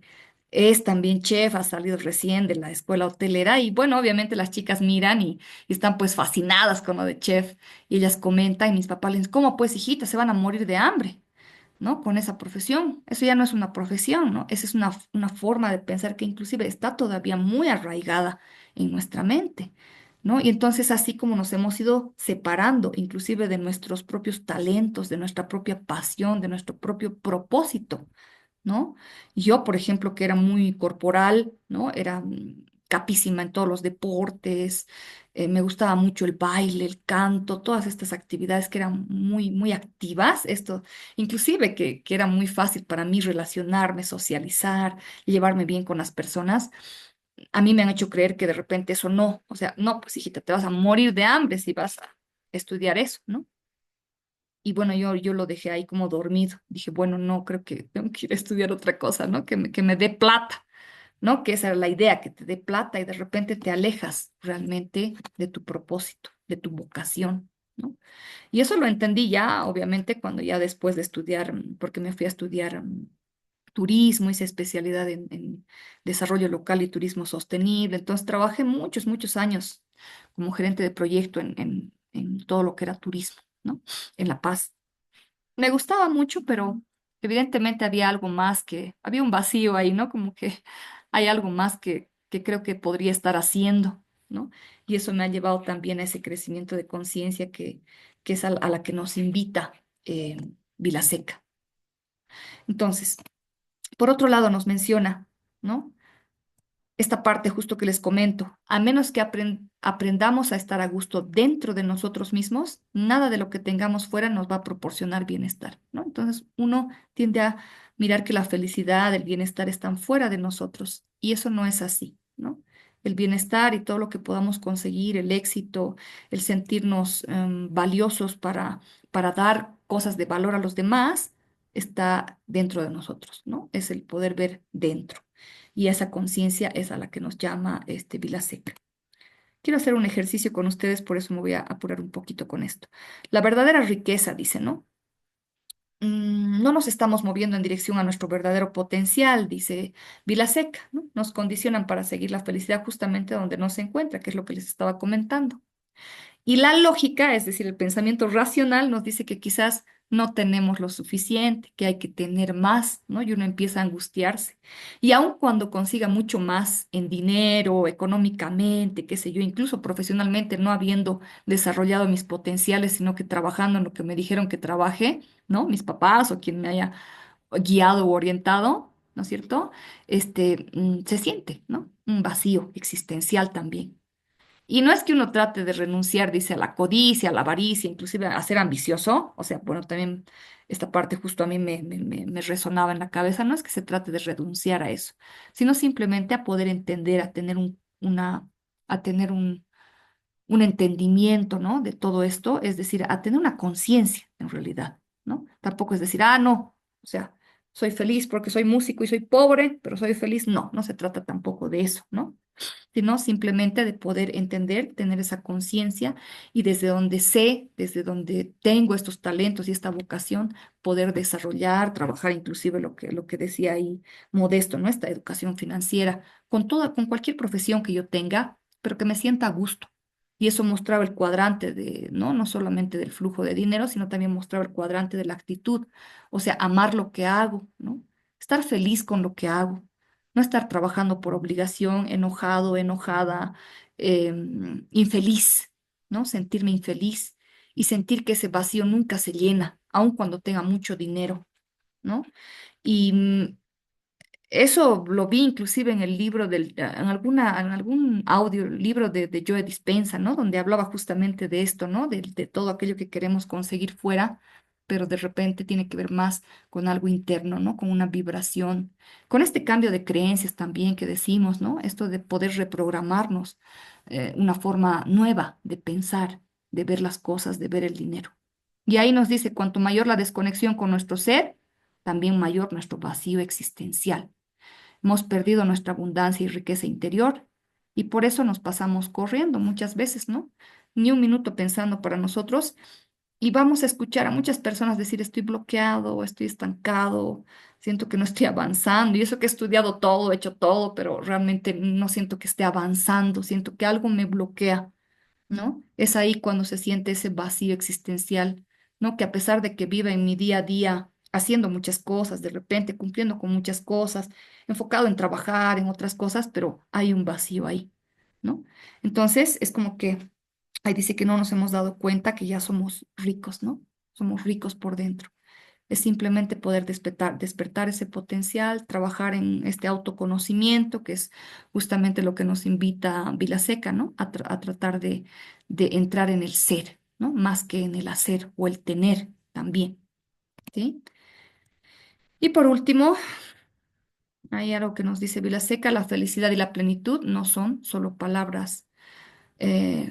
es también chef, ha salido recién de la escuela hotelera y bueno, obviamente las chicas miran y están pues fascinadas con lo de chef y ellas comentan y mis papás les dicen, ¿cómo pues hijita? Se van a morir de hambre. ¿No? Con esa profesión. Eso ya no es una profesión, ¿no? Esa es una forma de pensar que inclusive está todavía muy arraigada en nuestra mente, ¿no? Y entonces así como nos hemos ido separando inclusive de nuestros propios talentos, de nuestra propia pasión, de nuestro propio propósito, ¿no? Yo, por ejemplo, que era muy corporal, ¿no? Era capísima en todos los deportes, me gustaba mucho el baile, el canto, todas estas actividades que eran muy activas, esto, inclusive que era muy fácil para mí relacionarme, socializar, llevarme bien con las personas, a mí me han hecho creer que de repente eso no, o sea, no, pues hijita, te vas a morir de hambre si vas a estudiar eso, ¿no? Y bueno, yo lo dejé ahí como dormido. Dije, bueno, no, creo que tengo que ir a estudiar otra cosa, ¿no? Que me dé plata, ¿no? Que esa era la idea, que te dé plata y de repente te alejas realmente de tu propósito, de tu vocación, ¿no? Y eso lo entendí ya, obviamente, cuando ya después de estudiar, porque me fui a estudiar turismo, hice especialidad en desarrollo local y turismo sostenible. Entonces trabajé muchos, muchos años como gerente de proyecto en todo lo que era turismo, ¿no? En La Paz. Me gustaba mucho, pero evidentemente había algo más había un vacío ahí, ¿no? Como que hay algo más que creo que podría estar haciendo, ¿no? Y eso me ha llevado también a ese crecimiento de conciencia que es a la que nos invita eh, Vilaseca. Entonces, por otro lado, nos menciona, ¿no? Esta parte justo que les comento, a menos que aprendamos a estar a gusto dentro de nosotros mismos, nada de lo que tengamos fuera nos va a proporcionar bienestar, ¿no? Entonces uno tiende a mirar que la felicidad, el bienestar están fuera de nosotros y eso no es así, ¿no? El bienestar y todo lo que podamos conseguir, el éxito, el sentirnos valiosos para dar cosas de valor a los demás, está dentro de nosotros, ¿no? Es el poder ver dentro. Y esa conciencia es a la que nos llama Vilaseca. Quiero hacer un ejercicio con ustedes, por eso me voy a apurar un poquito con esto. La verdadera riqueza, dice, ¿no? No nos estamos moviendo en dirección a nuestro verdadero potencial, dice Vilaseca, ¿no? Nos condicionan para seguir la felicidad justamente donde no se encuentra, que es lo que les estaba comentando. Y la lógica, es decir, el pensamiento racional, nos dice que quizás no tenemos lo suficiente, que hay que tener más, ¿no? Y uno empieza a angustiarse. Y aun cuando consiga mucho más en dinero, económicamente, qué sé yo, incluso profesionalmente, no habiendo desarrollado mis potenciales, sino que trabajando en lo que me dijeron que trabaje, ¿no? Mis papás o quien me haya guiado o orientado, ¿no es cierto? Se siente, ¿no? Un vacío existencial también. Y no es que uno trate de renunciar, dice, a la codicia, a la avaricia, inclusive a ser ambicioso. O sea, bueno, también esta parte justo a mí me resonaba en la cabeza. No es que se trate de renunciar a eso, sino simplemente a poder entender, a tener un entendimiento, ¿no? De todo esto, es decir, a tener una conciencia en realidad, ¿no? Tampoco es decir, no, o sea, soy feliz porque soy músico y soy pobre, pero soy feliz. No, no se trata tampoco de eso, ¿no? Sino simplemente de poder entender, tener esa conciencia y desde donde sé, desde donde tengo estos talentos y esta vocación, poder desarrollar, trabajar inclusive lo que decía ahí Modesto, ¿no? Esta educación financiera, con cualquier profesión que yo tenga, pero que me sienta a gusto. Y eso mostraba el cuadrante ¿no? No solamente del flujo de dinero, sino también mostraba el cuadrante de la actitud, o sea, amar lo que hago, ¿no? Estar feliz con lo que hago, no estar trabajando por obligación, enojado, enojada, infeliz, ¿no? Sentirme infeliz y sentir que ese vacío nunca se llena, aun cuando tenga mucho dinero, ¿no? Y eso lo vi inclusive en el libro en algún audio, libro de Joe Dispenza, ¿no? Donde hablaba justamente de esto, ¿no? De todo aquello que queremos conseguir fuera, pero de repente tiene que ver más con algo interno, ¿no? Con una vibración, con este cambio de creencias también que decimos, ¿no? Esto de poder reprogramarnos, una forma nueva de pensar, de ver las cosas, de ver el dinero. Y ahí nos dice, cuanto mayor la desconexión con nuestro ser, también mayor nuestro vacío existencial. Hemos perdido nuestra abundancia y riqueza interior y por eso nos pasamos corriendo muchas veces, ¿no? Ni un minuto pensando para nosotros y vamos a escuchar a muchas personas decir estoy bloqueado o estoy estancado, siento que no estoy avanzando y eso que he estudiado todo, he hecho todo, pero realmente no siento que esté avanzando, siento que algo me bloquea. ¿No? Es ahí cuando se siente ese vacío existencial, ¿no? Que a pesar de que viva en mi día a día haciendo muchas cosas, de repente cumpliendo con muchas cosas, enfocado en trabajar, en otras cosas, pero hay un vacío ahí, ¿no? Entonces es como que ahí dice que no nos hemos dado cuenta que ya somos ricos, ¿no? Somos ricos por dentro. Es simplemente poder despertar ese potencial, trabajar en este autoconocimiento, que es justamente lo que nos invita Vilaseca, ¿no? A tratar de entrar en el ser, ¿no? Más que en el hacer o el tener también, ¿sí? Y por último, hay algo que nos dice Vilaseca, la felicidad y la plenitud no son solo palabras,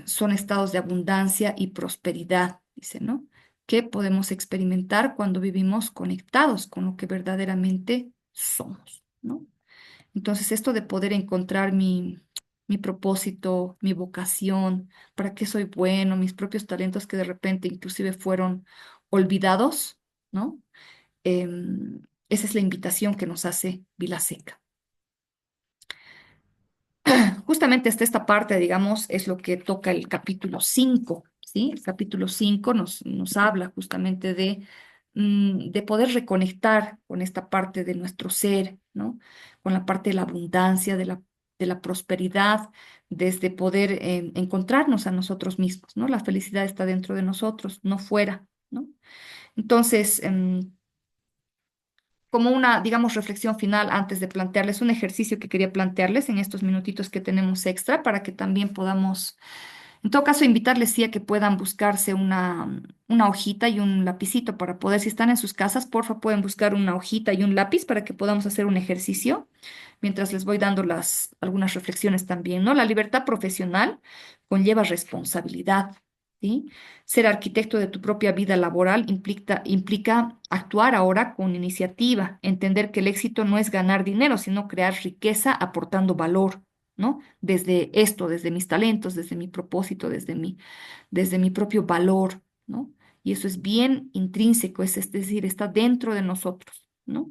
son estados de abundancia y prosperidad, dice, ¿no? Que podemos experimentar cuando vivimos conectados con lo que verdaderamente somos, ¿no? Entonces, esto de poder encontrar mi propósito, mi vocación, para qué soy bueno, mis propios talentos que de repente inclusive fueron olvidados, ¿no? Esa es la invitación que nos hace Vilaseca. Justamente hasta esta parte, digamos, es lo que toca el capítulo 5, ¿sí? El capítulo 5 nos habla justamente de poder reconectar con esta parte de nuestro ser, ¿no? Con la parte de la abundancia, de la prosperidad, desde poder encontrarnos a nosotros mismos, ¿no? La felicidad está dentro de nosotros, no fuera, ¿no? Entonces, como una, digamos, reflexión final antes de plantearles un ejercicio que quería plantearles en estos minutitos que tenemos extra para que también podamos, en todo caso, invitarles sí a que puedan buscarse una hojita y un lapicito para poder, si están en sus casas, porfa, pueden buscar una hojita y un lápiz para que podamos hacer un ejercicio mientras les voy dando algunas reflexiones también, ¿no? La libertad profesional conlleva responsabilidad, ¿sí? Ser arquitecto de tu propia vida laboral implica actuar ahora con iniciativa, entender que el éxito no es ganar dinero, sino crear riqueza aportando valor, ¿no? Desde esto, desde mis talentos, desde mi propósito, desde mi propio valor, ¿no? Y eso es bien intrínseco, es decir, está dentro de nosotros, ¿no?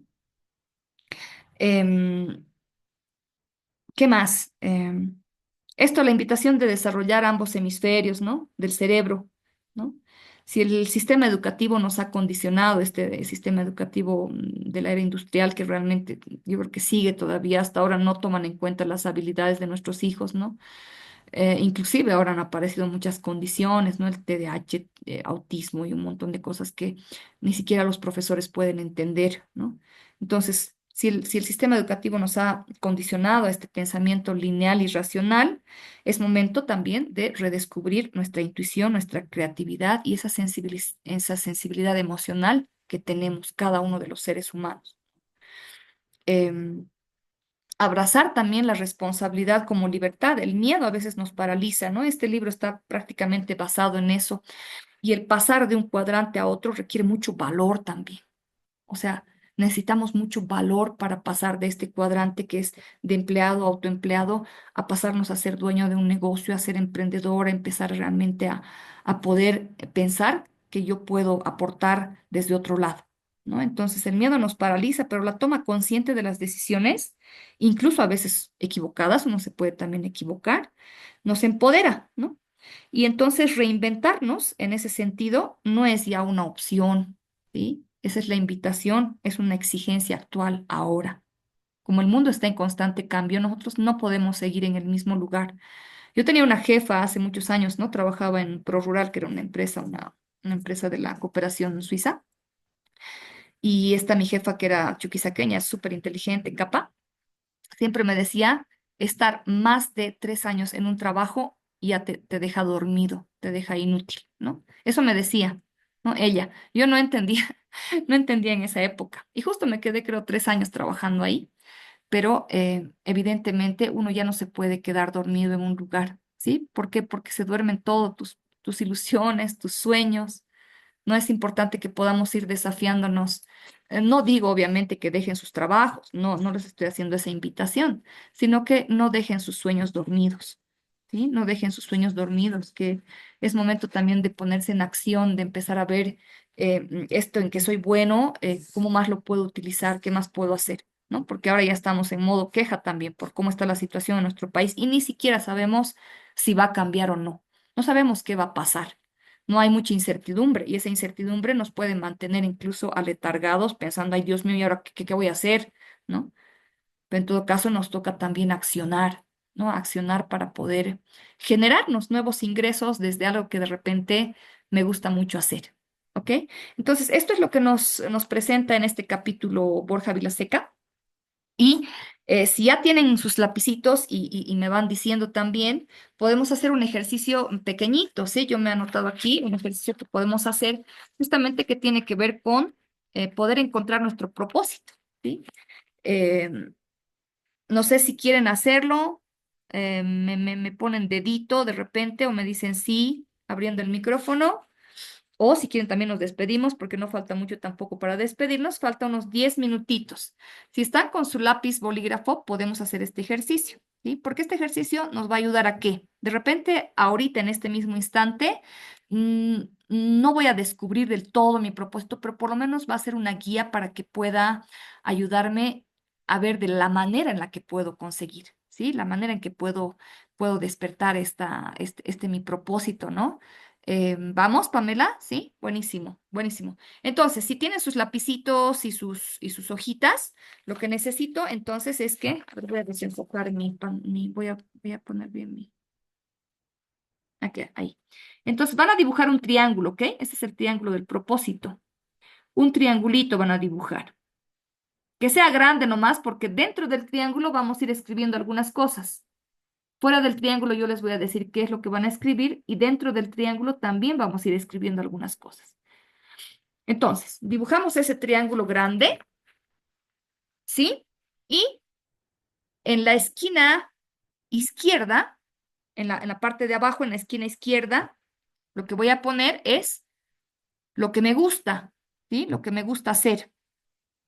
Em, ¿Qué más? Esto, la invitación de desarrollar ambos hemisferios, ¿no? Del cerebro, ¿no? Si el sistema educativo nos ha condicionado, este sistema educativo de la era industrial, que realmente yo creo que sigue todavía, hasta ahora no toman en cuenta las habilidades de nuestros hijos, ¿no? Inclusive ahora han aparecido muchas condiciones, ¿no? El TDAH, autismo y un montón de cosas que ni siquiera los profesores pueden entender, ¿no? Entonces, si el sistema educativo nos ha condicionado a este pensamiento lineal y racional, es momento también de redescubrir nuestra intuición, nuestra creatividad y esa sensibilidad emocional que tenemos cada uno de los seres humanos. Em, Abrazar también la responsabilidad como libertad. El miedo a veces nos paraliza, ¿no? Este libro está prácticamente basado en eso. Y el pasar de un cuadrante a otro requiere mucho valor también. O sea, necesitamos mucho valor para pasar de este cuadrante que es de empleado a autoempleado a pasarnos a ser dueño de un negocio, a ser emprendedor, a empezar realmente a poder pensar que yo puedo aportar desde otro lado, ¿no? Entonces el miedo nos paraliza, pero la toma consciente de las decisiones, incluso a veces equivocadas, uno se puede también equivocar, nos empodera, ¿no? Y entonces reinventarnos en ese sentido no es ya una opción, ¿sí? Esa es la invitación, es una exigencia actual ahora. Como el mundo está en constante cambio, nosotros no podemos seguir en el mismo lugar. Yo tenía una jefa hace muchos años, ¿no? Trabajaba en ProRural, que era una empresa de la cooperación suiza. Y esta mi jefa, que era chuquisaqueña, súper inteligente, capaz, siempre me decía, estar más de 3 años en un trabajo ya te deja dormido, te deja inútil, ¿no? Eso me decía, ¿no? Ella. Yo no entendía, no entendía en esa época. Y justo me quedé, creo, 3 años trabajando ahí, pero evidentemente uno ya no se puede quedar dormido en un lugar, ¿sí? ¿Por qué? Porque se duermen todos tus ilusiones, tus sueños. No es importante que podamos ir desafiándonos. No digo obviamente que dejen sus trabajos, no les estoy haciendo esa invitación, sino que no dejen sus sueños dormidos, ¿sí? No dejen sus sueños dormidos, que es momento también de ponerse en acción, de empezar a ver esto en que soy bueno, cómo más lo puedo utilizar, qué más puedo hacer, ¿no? Porque ahora ya estamos en modo queja también por cómo está la situación en nuestro país y ni siquiera sabemos si va a cambiar o no. No sabemos qué va a pasar. No hay mucha incertidumbre y esa incertidumbre nos puede mantener incluso aletargados pensando, ay Dios mío, ¿y ahora qué voy a hacer? ¿No? Pero en todo caso nos toca también accionar, ¿no? Accionar para poder generarnos nuevos ingresos desde algo que de repente me gusta mucho hacer. ¿Ok? Entonces, esto es lo que nos presenta en este capítulo Borja Vilaseca. Y si ya tienen sus lapicitos y me van diciendo también, podemos hacer un ejercicio pequeñito, ¿sí? Yo me he anotado aquí un ejercicio que podemos hacer justamente que tiene que ver con poder encontrar nuestro propósito, ¿sí? Eh, no sé si quieren hacerlo, me ponen dedito de repente o me dicen sí, abriendo el micrófono, O si quieren también nos despedimos, porque no falta mucho tampoco para despedirnos, falta unos 10 minutitos. Si están con su lápiz bolígrafo, podemos hacer este ejercicio, ¿sí? Porque este ejercicio nos va a ayudar a qué. De repente, ahorita, en este mismo instante, no voy a descubrir del todo mi propósito, pero por lo menos va a ser una guía para que pueda ayudarme a ver de la manera en la que puedo conseguir, ¿sí? La manera en que puedo despertar este mi propósito, ¿no? Vamos, Pamela, sí, buenísimo, buenísimo. Entonces, si tienen sus lapicitos y sus hojitas, lo que necesito entonces es que, a ver, voy a desenfocar voy a poner bien aquí, ahí. Entonces, van a dibujar un triángulo, ¿ok? Este es el triángulo del propósito. Un triangulito van a dibujar. Que sea grande nomás, porque dentro del triángulo vamos a ir escribiendo algunas cosas. Fuera del triángulo yo les voy a decir qué es lo que van a escribir y dentro del triángulo también vamos a ir escribiendo algunas cosas. Entonces, dibujamos ese triángulo grande, ¿sí? Y en la esquina izquierda, en la parte de abajo, en la esquina izquierda, lo que voy a poner es lo que me gusta, ¿sí? Lo que me gusta hacer.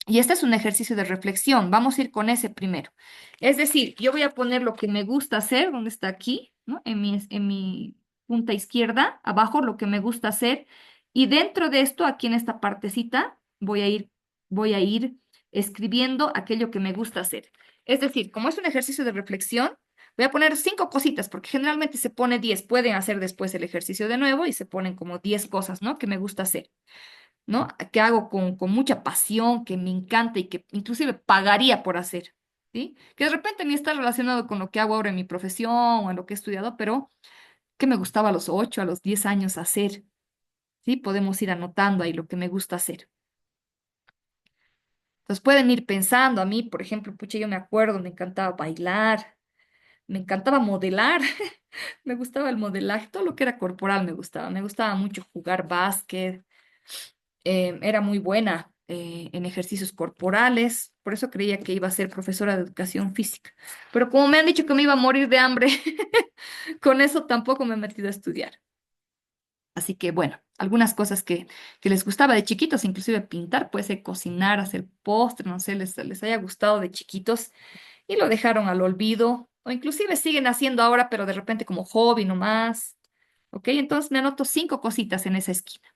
Y este es un ejercicio de reflexión. Vamos a ir con ese primero. Es decir, yo voy a poner lo que me gusta hacer, donde está aquí, ¿no? En mi punta izquierda, abajo, lo que me gusta hacer. Y dentro de esto, aquí en esta partecita, voy a ir escribiendo aquello que me gusta hacer. Es decir, como es un ejercicio de reflexión, voy a poner 5 cositas, porque generalmente se pone 10. Pueden hacer después el ejercicio de nuevo y se ponen como 10 cosas, ¿no? Que me gusta hacer, ¿no? Que hago con mucha pasión, que me encanta y que inclusive pagaría por hacer, ¿sí? Que de repente ni está relacionado con lo que hago ahora en mi profesión o en lo que he estudiado, pero que me gustaba a los 8, a los 10 años hacer, ¿sí? Podemos ir anotando ahí lo que me gusta hacer. Entonces pueden ir pensando, a mí, por ejemplo, pucha, yo me acuerdo, me encantaba bailar, me encantaba modelar, me gustaba el modelaje, todo lo que era corporal me gustaba mucho jugar básquet, era muy buena en ejercicios corporales, por eso creía que iba a ser profesora de educación física. Pero como me han dicho que me iba a morir de hambre, con eso tampoco me he metido a estudiar. Así que bueno, algunas cosas que les gustaba de chiquitos, inclusive pintar, puede ser cocinar, hacer postres, no sé, les haya gustado de chiquitos y lo dejaron al olvido, o inclusive siguen haciendo ahora, pero de repente como hobby nomás. ¿Ok? Entonces me anoto 5 cositas en esa esquina,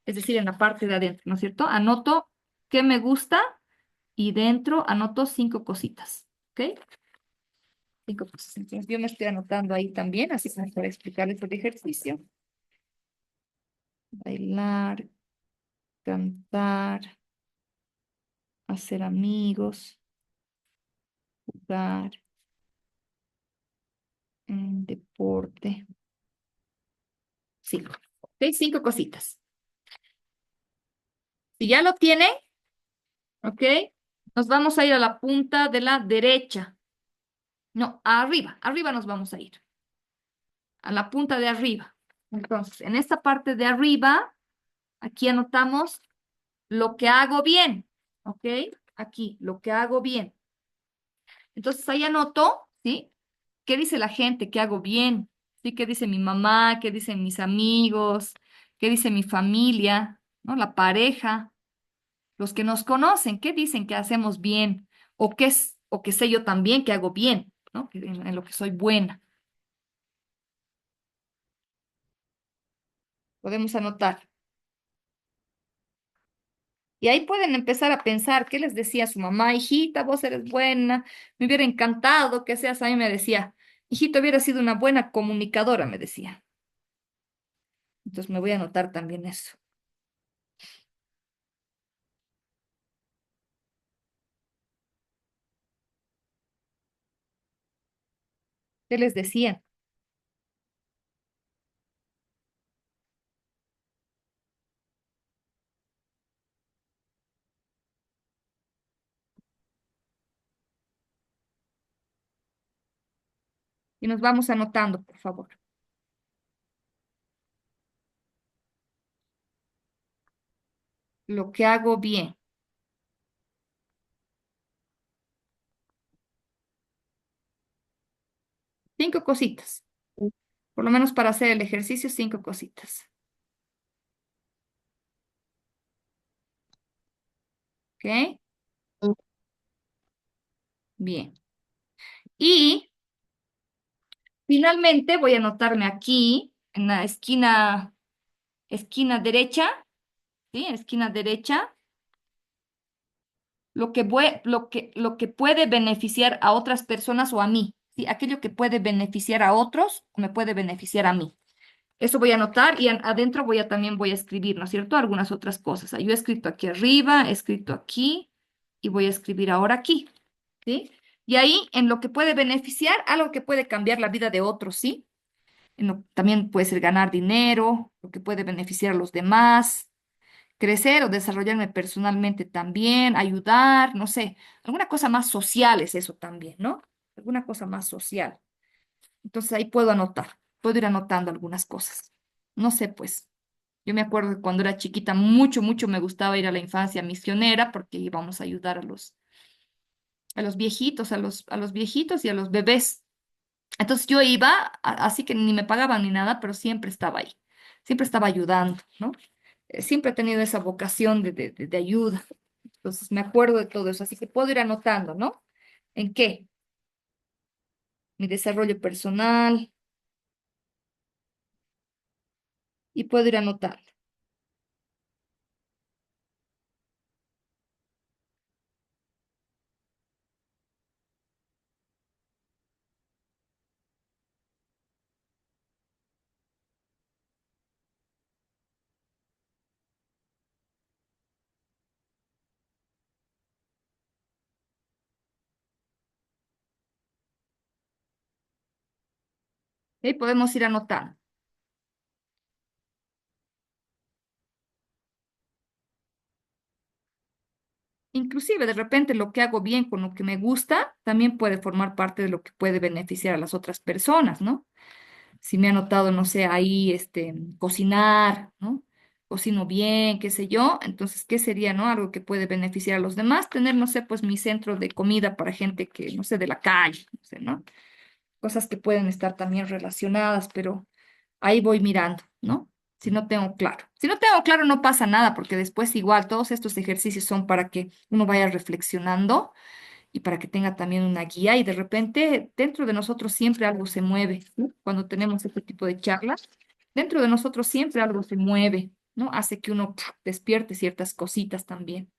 es decir, en la parte de adentro, ¿no es cierto? Anoto qué me gusta y dentro anoto 5 cositas, ¿ok? 5 cosas. Entonces yo me estoy anotando ahí también, así como para explicarles el ejercicio. Bailar, cantar, hacer amigos, jugar, deporte. 5. ¿Ok? 5 cositas. Si ya lo tienen, ¿ok? Nos vamos a ir a la punta de la derecha. No, arriba, arriba nos vamos a ir. A la punta de arriba. Entonces, en esta parte de arriba, aquí anotamos lo que hago bien, ¿ok? Aquí, lo que hago bien. Entonces, ahí anoto, ¿sí? ¿Qué dice la gente que hago bien? ¿Sí? ¿Qué dice mi mamá? ¿Qué dicen mis amigos? ¿Qué dice mi familia? ¿No? La pareja, los que nos conocen, ¿qué dicen que hacemos bien? O qué sé yo también que hago bien, ¿no? En lo que soy buena. Podemos anotar. Y ahí pueden empezar a pensar qué les decía su mamá: hijita, vos eres buena, me hubiera encantado que seas, a mí me decía, hijito, hubiera sido una buena comunicadora, me decía. Entonces me voy a anotar también eso. ¿Qué les decía? Y nos vamos anotando, por favor. Lo que hago bien. 5 cositas. Por lo menos para hacer el ejercicio, 5 cositas. ¿Ok? Bien. Y finalmente voy a anotarme aquí, en la esquina derecha, ¿sí? Esquina derecha, lo que puede beneficiar a otras personas o a mí, ¿sí? Aquello que puede beneficiar a otros o me puede beneficiar a mí. Eso voy a anotar y adentro también voy a escribir, ¿no es cierto? Algunas otras cosas. Yo he escrito aquí arriba, he escrito aquí y voy a escribir ahora aquí, ¿sí? Y ahí en lo que puede beneficiar, algo que puede cambiar la vida de otros, ¿sí? También puede ser ganar dinero, lo que puede beneficiar a los demás, crecer o desarrollarme personalmente también, ayudar, no sé, alguna cosa más social es eso también, ¿no? Alguna cosa más social. Entonces ahí puedo ir anotando algunas cosas. No sé, pues, yo me acuerdo que cuando era chiquita mucho me gustaba ir a la infancia misionera porque íbamos a ayudar a los viejitos, a los viejitos y a los bebés. Entonces yo iba, así que ni me pagaban ni nada, pero siempre estaba ahí, siempre estaba ayudando, ¿no? Siempre he tenido esa vocación de ayuda. Entonces me acuerdo de todo eso, así que puedo ir anotando, ¿no? ¿En qué? Mi desarrollo personal y puedo ir anotando. Y podemos ir anotando. Inclusive de repente lo que hago bien con lo que me gusta también puede formar parte de lo que puede beneficiar a las otras personas, ¿no? Si me ha notado, no sé, ahí, cocinar, ¿no? Cocino bien, qué sé yo, entonces, ¿qué sería, no? Algo que puede beneficiar a los demás, tener, no sé, pues mi centro de comida para gente que, no sé, de la calle, no sé, ¿no? Cosas que pueden estar también relacionadas, pero ahí voy mirando, ¿no? Si no tengo claro. Si no tengo claro, no pasa nada, porque después igual todos estos ejercicios son para que uno vaya reflexionando y para que tenga también una guía y de repente dentro de nosotros siempre algo se mueve, ¿no? Cuando tenemos este tipo de charlas, dentro de nosotros siempre algo se mueve, ¿no? Hace que uno despierte ciertas cositas también.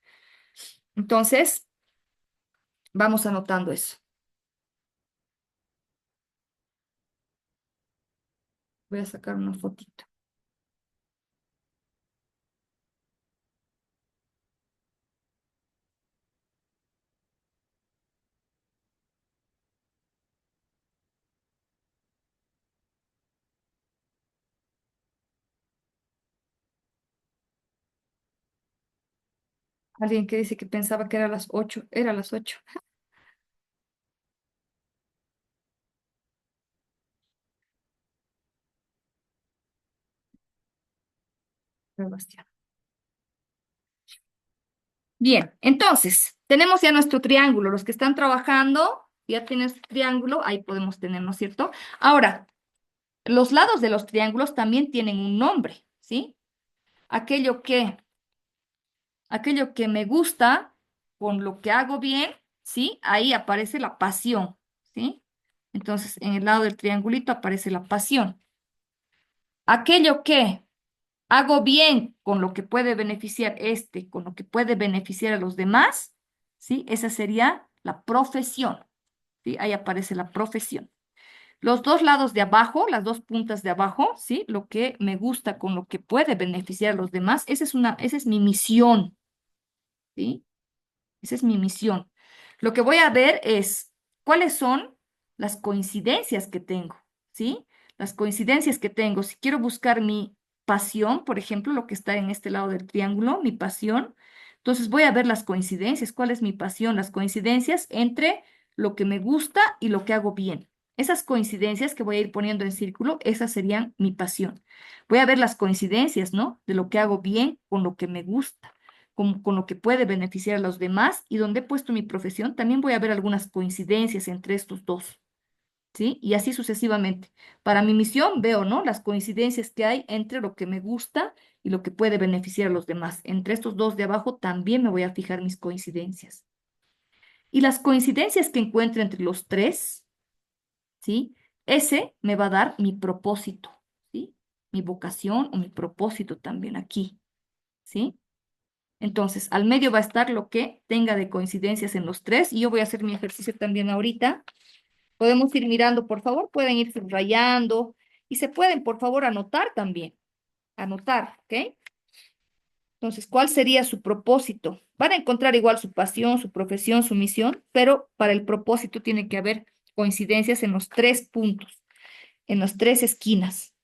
Entonces, vamos anotando eso. Voy a sacar una fotito. Alguien que dice que pensaba que era las 8, era las 8. Sebastián. Bien, entonces, tenemos ya nuestro triángulo. Los que están trabajando, ya tienen su triángulo, ahí podemos tener, ¿no es cierto? Ahora, los lados de los triángulos también tienen un nombre, ¿sí? Aquello que, aquello que me gusta, con lo que hago bien, ¿sí? Ahí aparece la pasión, ¿sí? Entonces, en el lado del triangulito aparece la pasión. Aquello que hago bien con lo que puede beneficiar con lo que puede beneficiar a los demás, ¿sí? Esa sería la profesión, ¿sí? Ahí aparece la profesión. Los dos lados de abajo, las dos puntas de abajo, ¿sí? Lo que me gusta con lo que puede beneficiar a los demás, esa es mi misión, ¿sí? Esa es mi misión. Lo que voy a ver es cuáles son las coincidencias que tengo, ¿sí? Las coincidencias que tengo. Si quiero buscar mi pasión, por ejemplo, lo que está en este lado del triángulo, mi pasión, entonces voy a ver las coincidencias. ¿Cuál es mi pasión? Las coincidencias entre lo que me gusta y lo que hago bien. Esas coincidencias que voy a ir poniendo en círculo, esas serían mi pasión. Voy a ver las coincidencias, ¿no? De lo que hago bien con lo que me gusta con lo que puede beneficiar a los demás y donde he puesto mi profesión, también voy a ver algunas coincidencias entre estos dos. ¿sí? Y así sucesivamente. Para mi misión veo, ¿no? Las coincidencias que hay entre lo que me gusta y lo que puede beneficiar a los demás. Entre estos dos de abajo también me voy a fijar mis coincidencias. Y las coincidencias que encuentre entre los tres, ¿sí? Ese me va a dar mi propósito, ¿sí? Mi vocación o mi propósito también aquí, ¿sí? Entonces, al medio va a estar lo que tenga de coincidencias en los tres y yo voy a hacer mi ejercicio también ahorita. Podemos ir mirando, por favor, pueden ir subrayando y se pueden, por favor, anotar también. Anotar, ¿ok? Entonces, ¿cuál sería su propósito? Van a encontrar igual su pasión, su profesión, su misión, pero para el propósito tiene que haber coincidencias en los tres puntos, en las tres esquinas.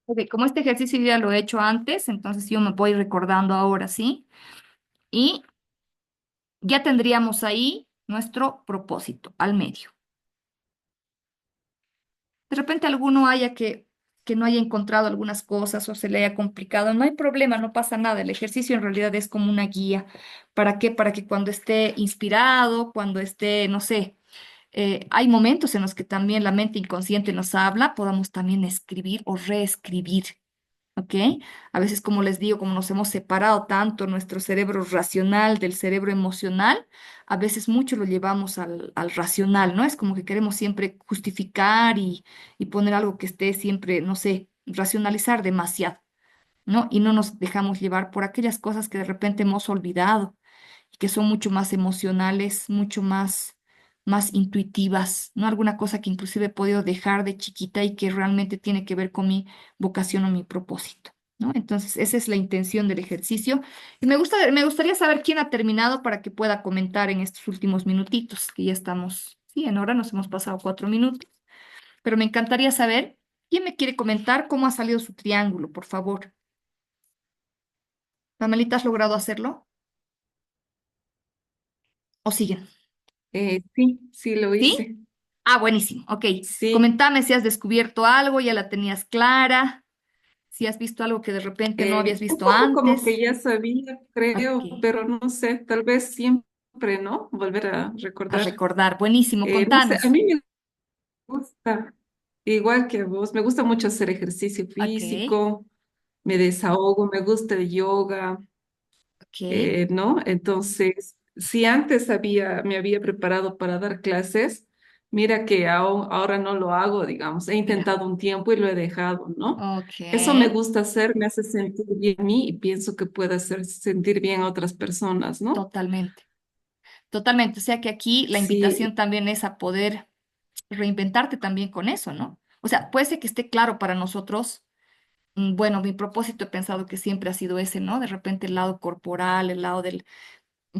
Ok, como este ejercicio ya lo he hecho antes, entonces yo me voy recordando ahora, ¿sí? Y ya tendríamos ahí nuestro propósito al medio. De repente alguno haya que no haya encontrado algunas cosas o se le haya complicado, no hay problema, no pasa nada. El ejercicio en realidad es como una guía. ¿Para qué? Para que cuando esté inspirado, cuando esté, no sé, hay momentos en los que también la mente inconsciente nos habla, podamos también escribir o reescribir. ¿Ok? A veces, como les digo, como nos hemos separado tanto nuestro cerebro racional del cerebro emocional, a veces mucho lo llevamos al racional, ¿no? Es como que queremos siempre justificar y poner algo que esté siempre, no sé, racionalizar demasiado, ¿no? Y no nos dejamos llevar por aquellas cosas que de repente hemos olvidado y que son mucho más emocionales, mucho más intuitivas, ¿no? Alguna cosa que inclusive he podido dejar de chiquita y que realmente tiene que ver con mi vocación o mi propósito, ¿no? Entonces, esa es la intención del ejercicio. Y me gustaría saber quién ha terminado para que pueda comentar en estos últimos minutitos, que ya estamos, sí, en hora nos hemos pasado 4 minutos, pero me encantaría saber quién me quiere comentar cómo ha salido su triángulo, por favor. Pamelita, ¿has logrado hacerlo? ¿O siguen? Sí, sí lo ¿Sí? hice. Ah, buenísimo. Ok. Sí, Comentame si has descubierto algo, ya la tenías clara, si has visto algo que de repente no habías un visto poco como que antes. ya sabía, Ok. creo, pero no sé, tal vez siempre, ¿no? Volver a A recordar. recordar. Buenísimo. No sé, a Contanos. mí me gusta, igual que a vos, me gusta mucho hacer ejercicio Ok. físico, me desahogo, me gusta el yoga. Ok. ¿No? Entonces, si antes me había preparado para dar clases, mira que ahora no lo hago, digamos, he Ya. intentado un tiempo y lo he dejado, ¿no? Ok. Eso me gusta hacer, me hace sentir bien a mí y pienso que puede hacer sentir bien a otras personas, ¿no? Totalmente. Totalmente. O sea que aquí la Sí, invitación también es a poder reinventarte también con eso, ¿no? O sea, puede ser que esté claro para nosotros. Bueno, mi propósito he pensado que siempre ha sido ese, ¿no? De repente el lado corporal, el lado del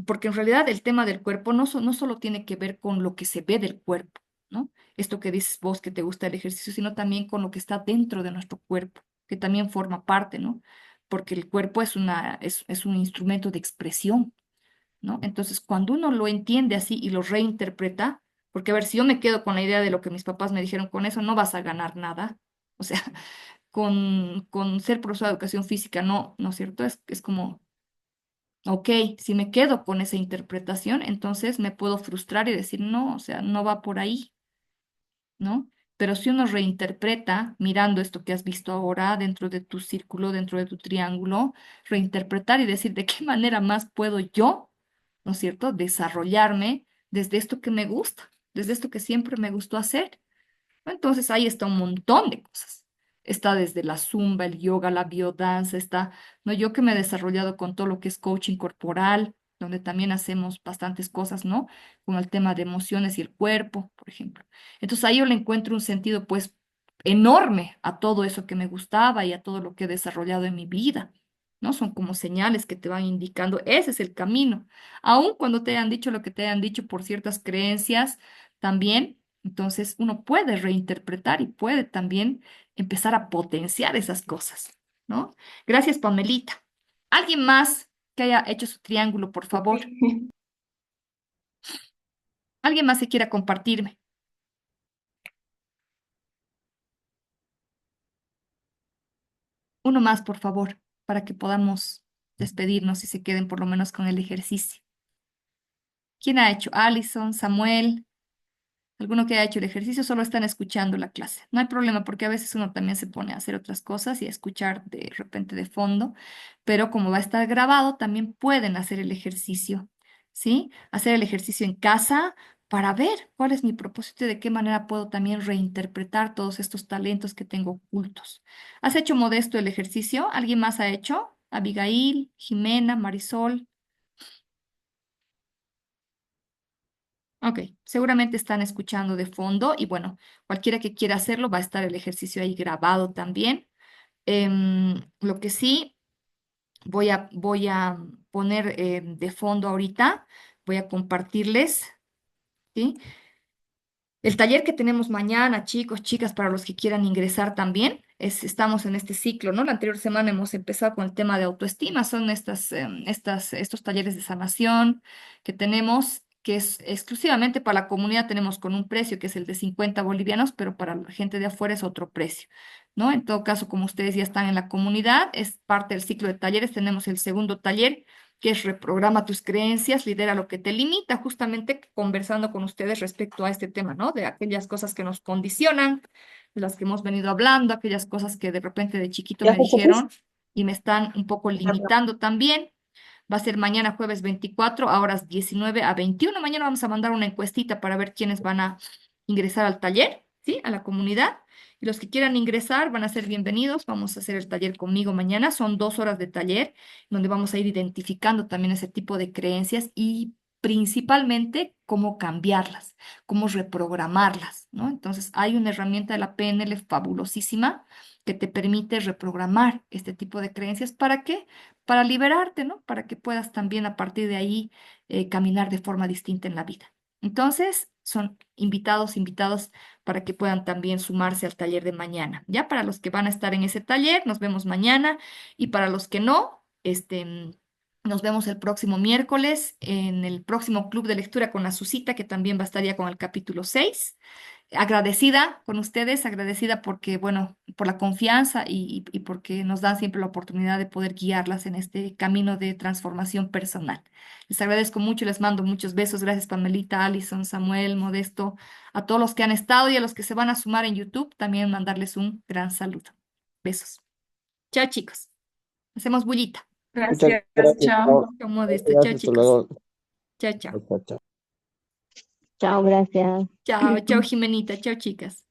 porque en realidad el tema del cuerpo no solo tiene que ver con lo que se ve del cuerpo, ¿no? Esto que dices vos que te gusta el ejercicio, sino también con lo que está dentro de nuestro cuerpo, que también forma parte, ¿no? Porque el cuerpo es un instrumento de expresión, ¿no? Entonces, cuando uno lo entiende así y lo reinterpreta, porque a ver, si yo me quedo con la idea de lo que mis papás me dijeron, con eso no vas a ganar nada. O sea, con ser profesor de educación física, no, ¿no es cierto? Es como Ok, si me quedo con esa interpretación, entonces me puedo frustrar y decir, no, o sea, no va por ahí, ¿no? Pero si uno reinterpreta, mirando esto que has visto ahora dentro de tu círculo, dentro de tu triángulo, reinterpretar y decir, ¿de qué manera más puedo yo, ¿no es cierto?, desarrollarme desde esto que me gusta, desde esto que siempre me gustó hacer. Entonces ahí está un montón de cosas. Está desde la zumba, el yoga, la biodanza, está, no, yo que me he desarrollado con todo lo que es coaching corporal, donde también hacemos bastantes cosas, ¿no? Con el tema de emociones y el cuerpo, por ejemplo. Entonces ahí yo le encuentro un sentido, pues, enorme a todo eso que me gustaba y a todo lo que he desarrollado en mi vida, ¿no? Son como señales que te van indicando, ese es el camino. Aun cuando te hayan dicho lo que te hayan dicho por ciertas creencias, también entonces uno puede reinterpretar y puede también empezar a potenciar esas cosas, ¿no? Gracias, Pamelita. ¿Alguien más que haya hecho su triángulo, por favor? ¿Alguien más que quiera compartirme? Uno más, por favor, para que podamos despedirnos y se queden por lo menos con el ejercicio. ¿Quién ha hecho? Alison, Samuel. Alguno que haya hecho el ejercicio, solo están escuchando la clase. No hay problema porque a veces uno también se pone a hacer otras cosas y a escuchar de repente de fondo, pero como va a estar grabado, también pueden hacer el ejercicio, ¿sí? Hacer el ejercicio en casa para ver cuál es mi propósito y de qué manera puedo también reinterpretar todos estos talentos que tengo ocultos. ¿Has hecho Modesto el ejercicio? ¿Alguien más ha hecho? Abigail, Jimena, Marisol. Ok, seguramente están escuchando de fondo y bueno, cualquiera que quiera hacerlo va a estar el ejercicio ahí grabado también. Lo que sí voy a poner de fondo ahorita, voy a compartirles, ¿sí? El taller que tenemos mañana, chicos, chicas, para los que quieran ingresar también, estamos en este ciclo, ¿no? La anterior semana hemos empezado con el tema de autoestima, son estos talleres de sanación que tenemos, que es exclusivamente para la comunidad, tenemos con un precio que es el de 50 bolivianos, pero para la gente de afuera es otro precio, ¿no? En todo caso, como ustedes ya están en la comunidad, es parte del ciclo de talleres, tenemos el segundo taller que es reprograma tus creencias, lidera lo que te limita, justamente conversando con ustedes respecto a este tema, ¿no? De aquellas cosas que nos condicionan, de las que hemos venido hablando, aquellas cosas que de repente de chiquito ¿Ya, me José Luis? dijeron y me están un poco limitando también. Va a ser mañana jueves 24 a horas 19 a 21. Mañana vamos a mandar una encuestita para ver quiénes van a ingresar al taller, ¿sí? A la comunidad. Y los que quieran ingresar van a ser bienvenidos. Vamos a hacer el taller conmigo mañana. Son 2 horas de taller donde vamos a ir identificando también ese tipo de creencias y principalmente cómo cambiarlas, cómo reprogramarlas, ¿no? Entonces hay una herramienta de la PNL fabulosísima que te permite reprogramar este tipo de creencias. ¿Para qué? Para liberarte, ¿no? Para que puedas también a partir de ahí caminar de forma distinta en la vida. Entonces, son invitados para que puedan también sumarse al taller de mañana. Ya para los que van a estar en ese taller, nos vemos mañana y para los que no, nos vemos el próximo miércoles en el próximo club de lectura con Azucita, que también va a estar ya con el capítulo 6. Agradecida con ustedes, agradecida porque, bueno, por la confianza y porque nos dan siempre la oportunidad de poder guiarlas en este camino de transformación personal. Les agradezco mucho, les mando muchos besos. Gracias, Pamelita, Alison, Samuel, Modesto, a todos los que han estado y a los que se van a sumar en YouTube, también mandarles un gran saludo. Besos. Chao, chicos. Hacemos bullita. Muchas Gracias, gracias. chao. Chao. Chao, Modesto. Chao, Gracias, hasta chicos. luego. Chao, chao. Chao, chao. Chao, gracias. Chao, chao, Jimenita. Chao, chicas.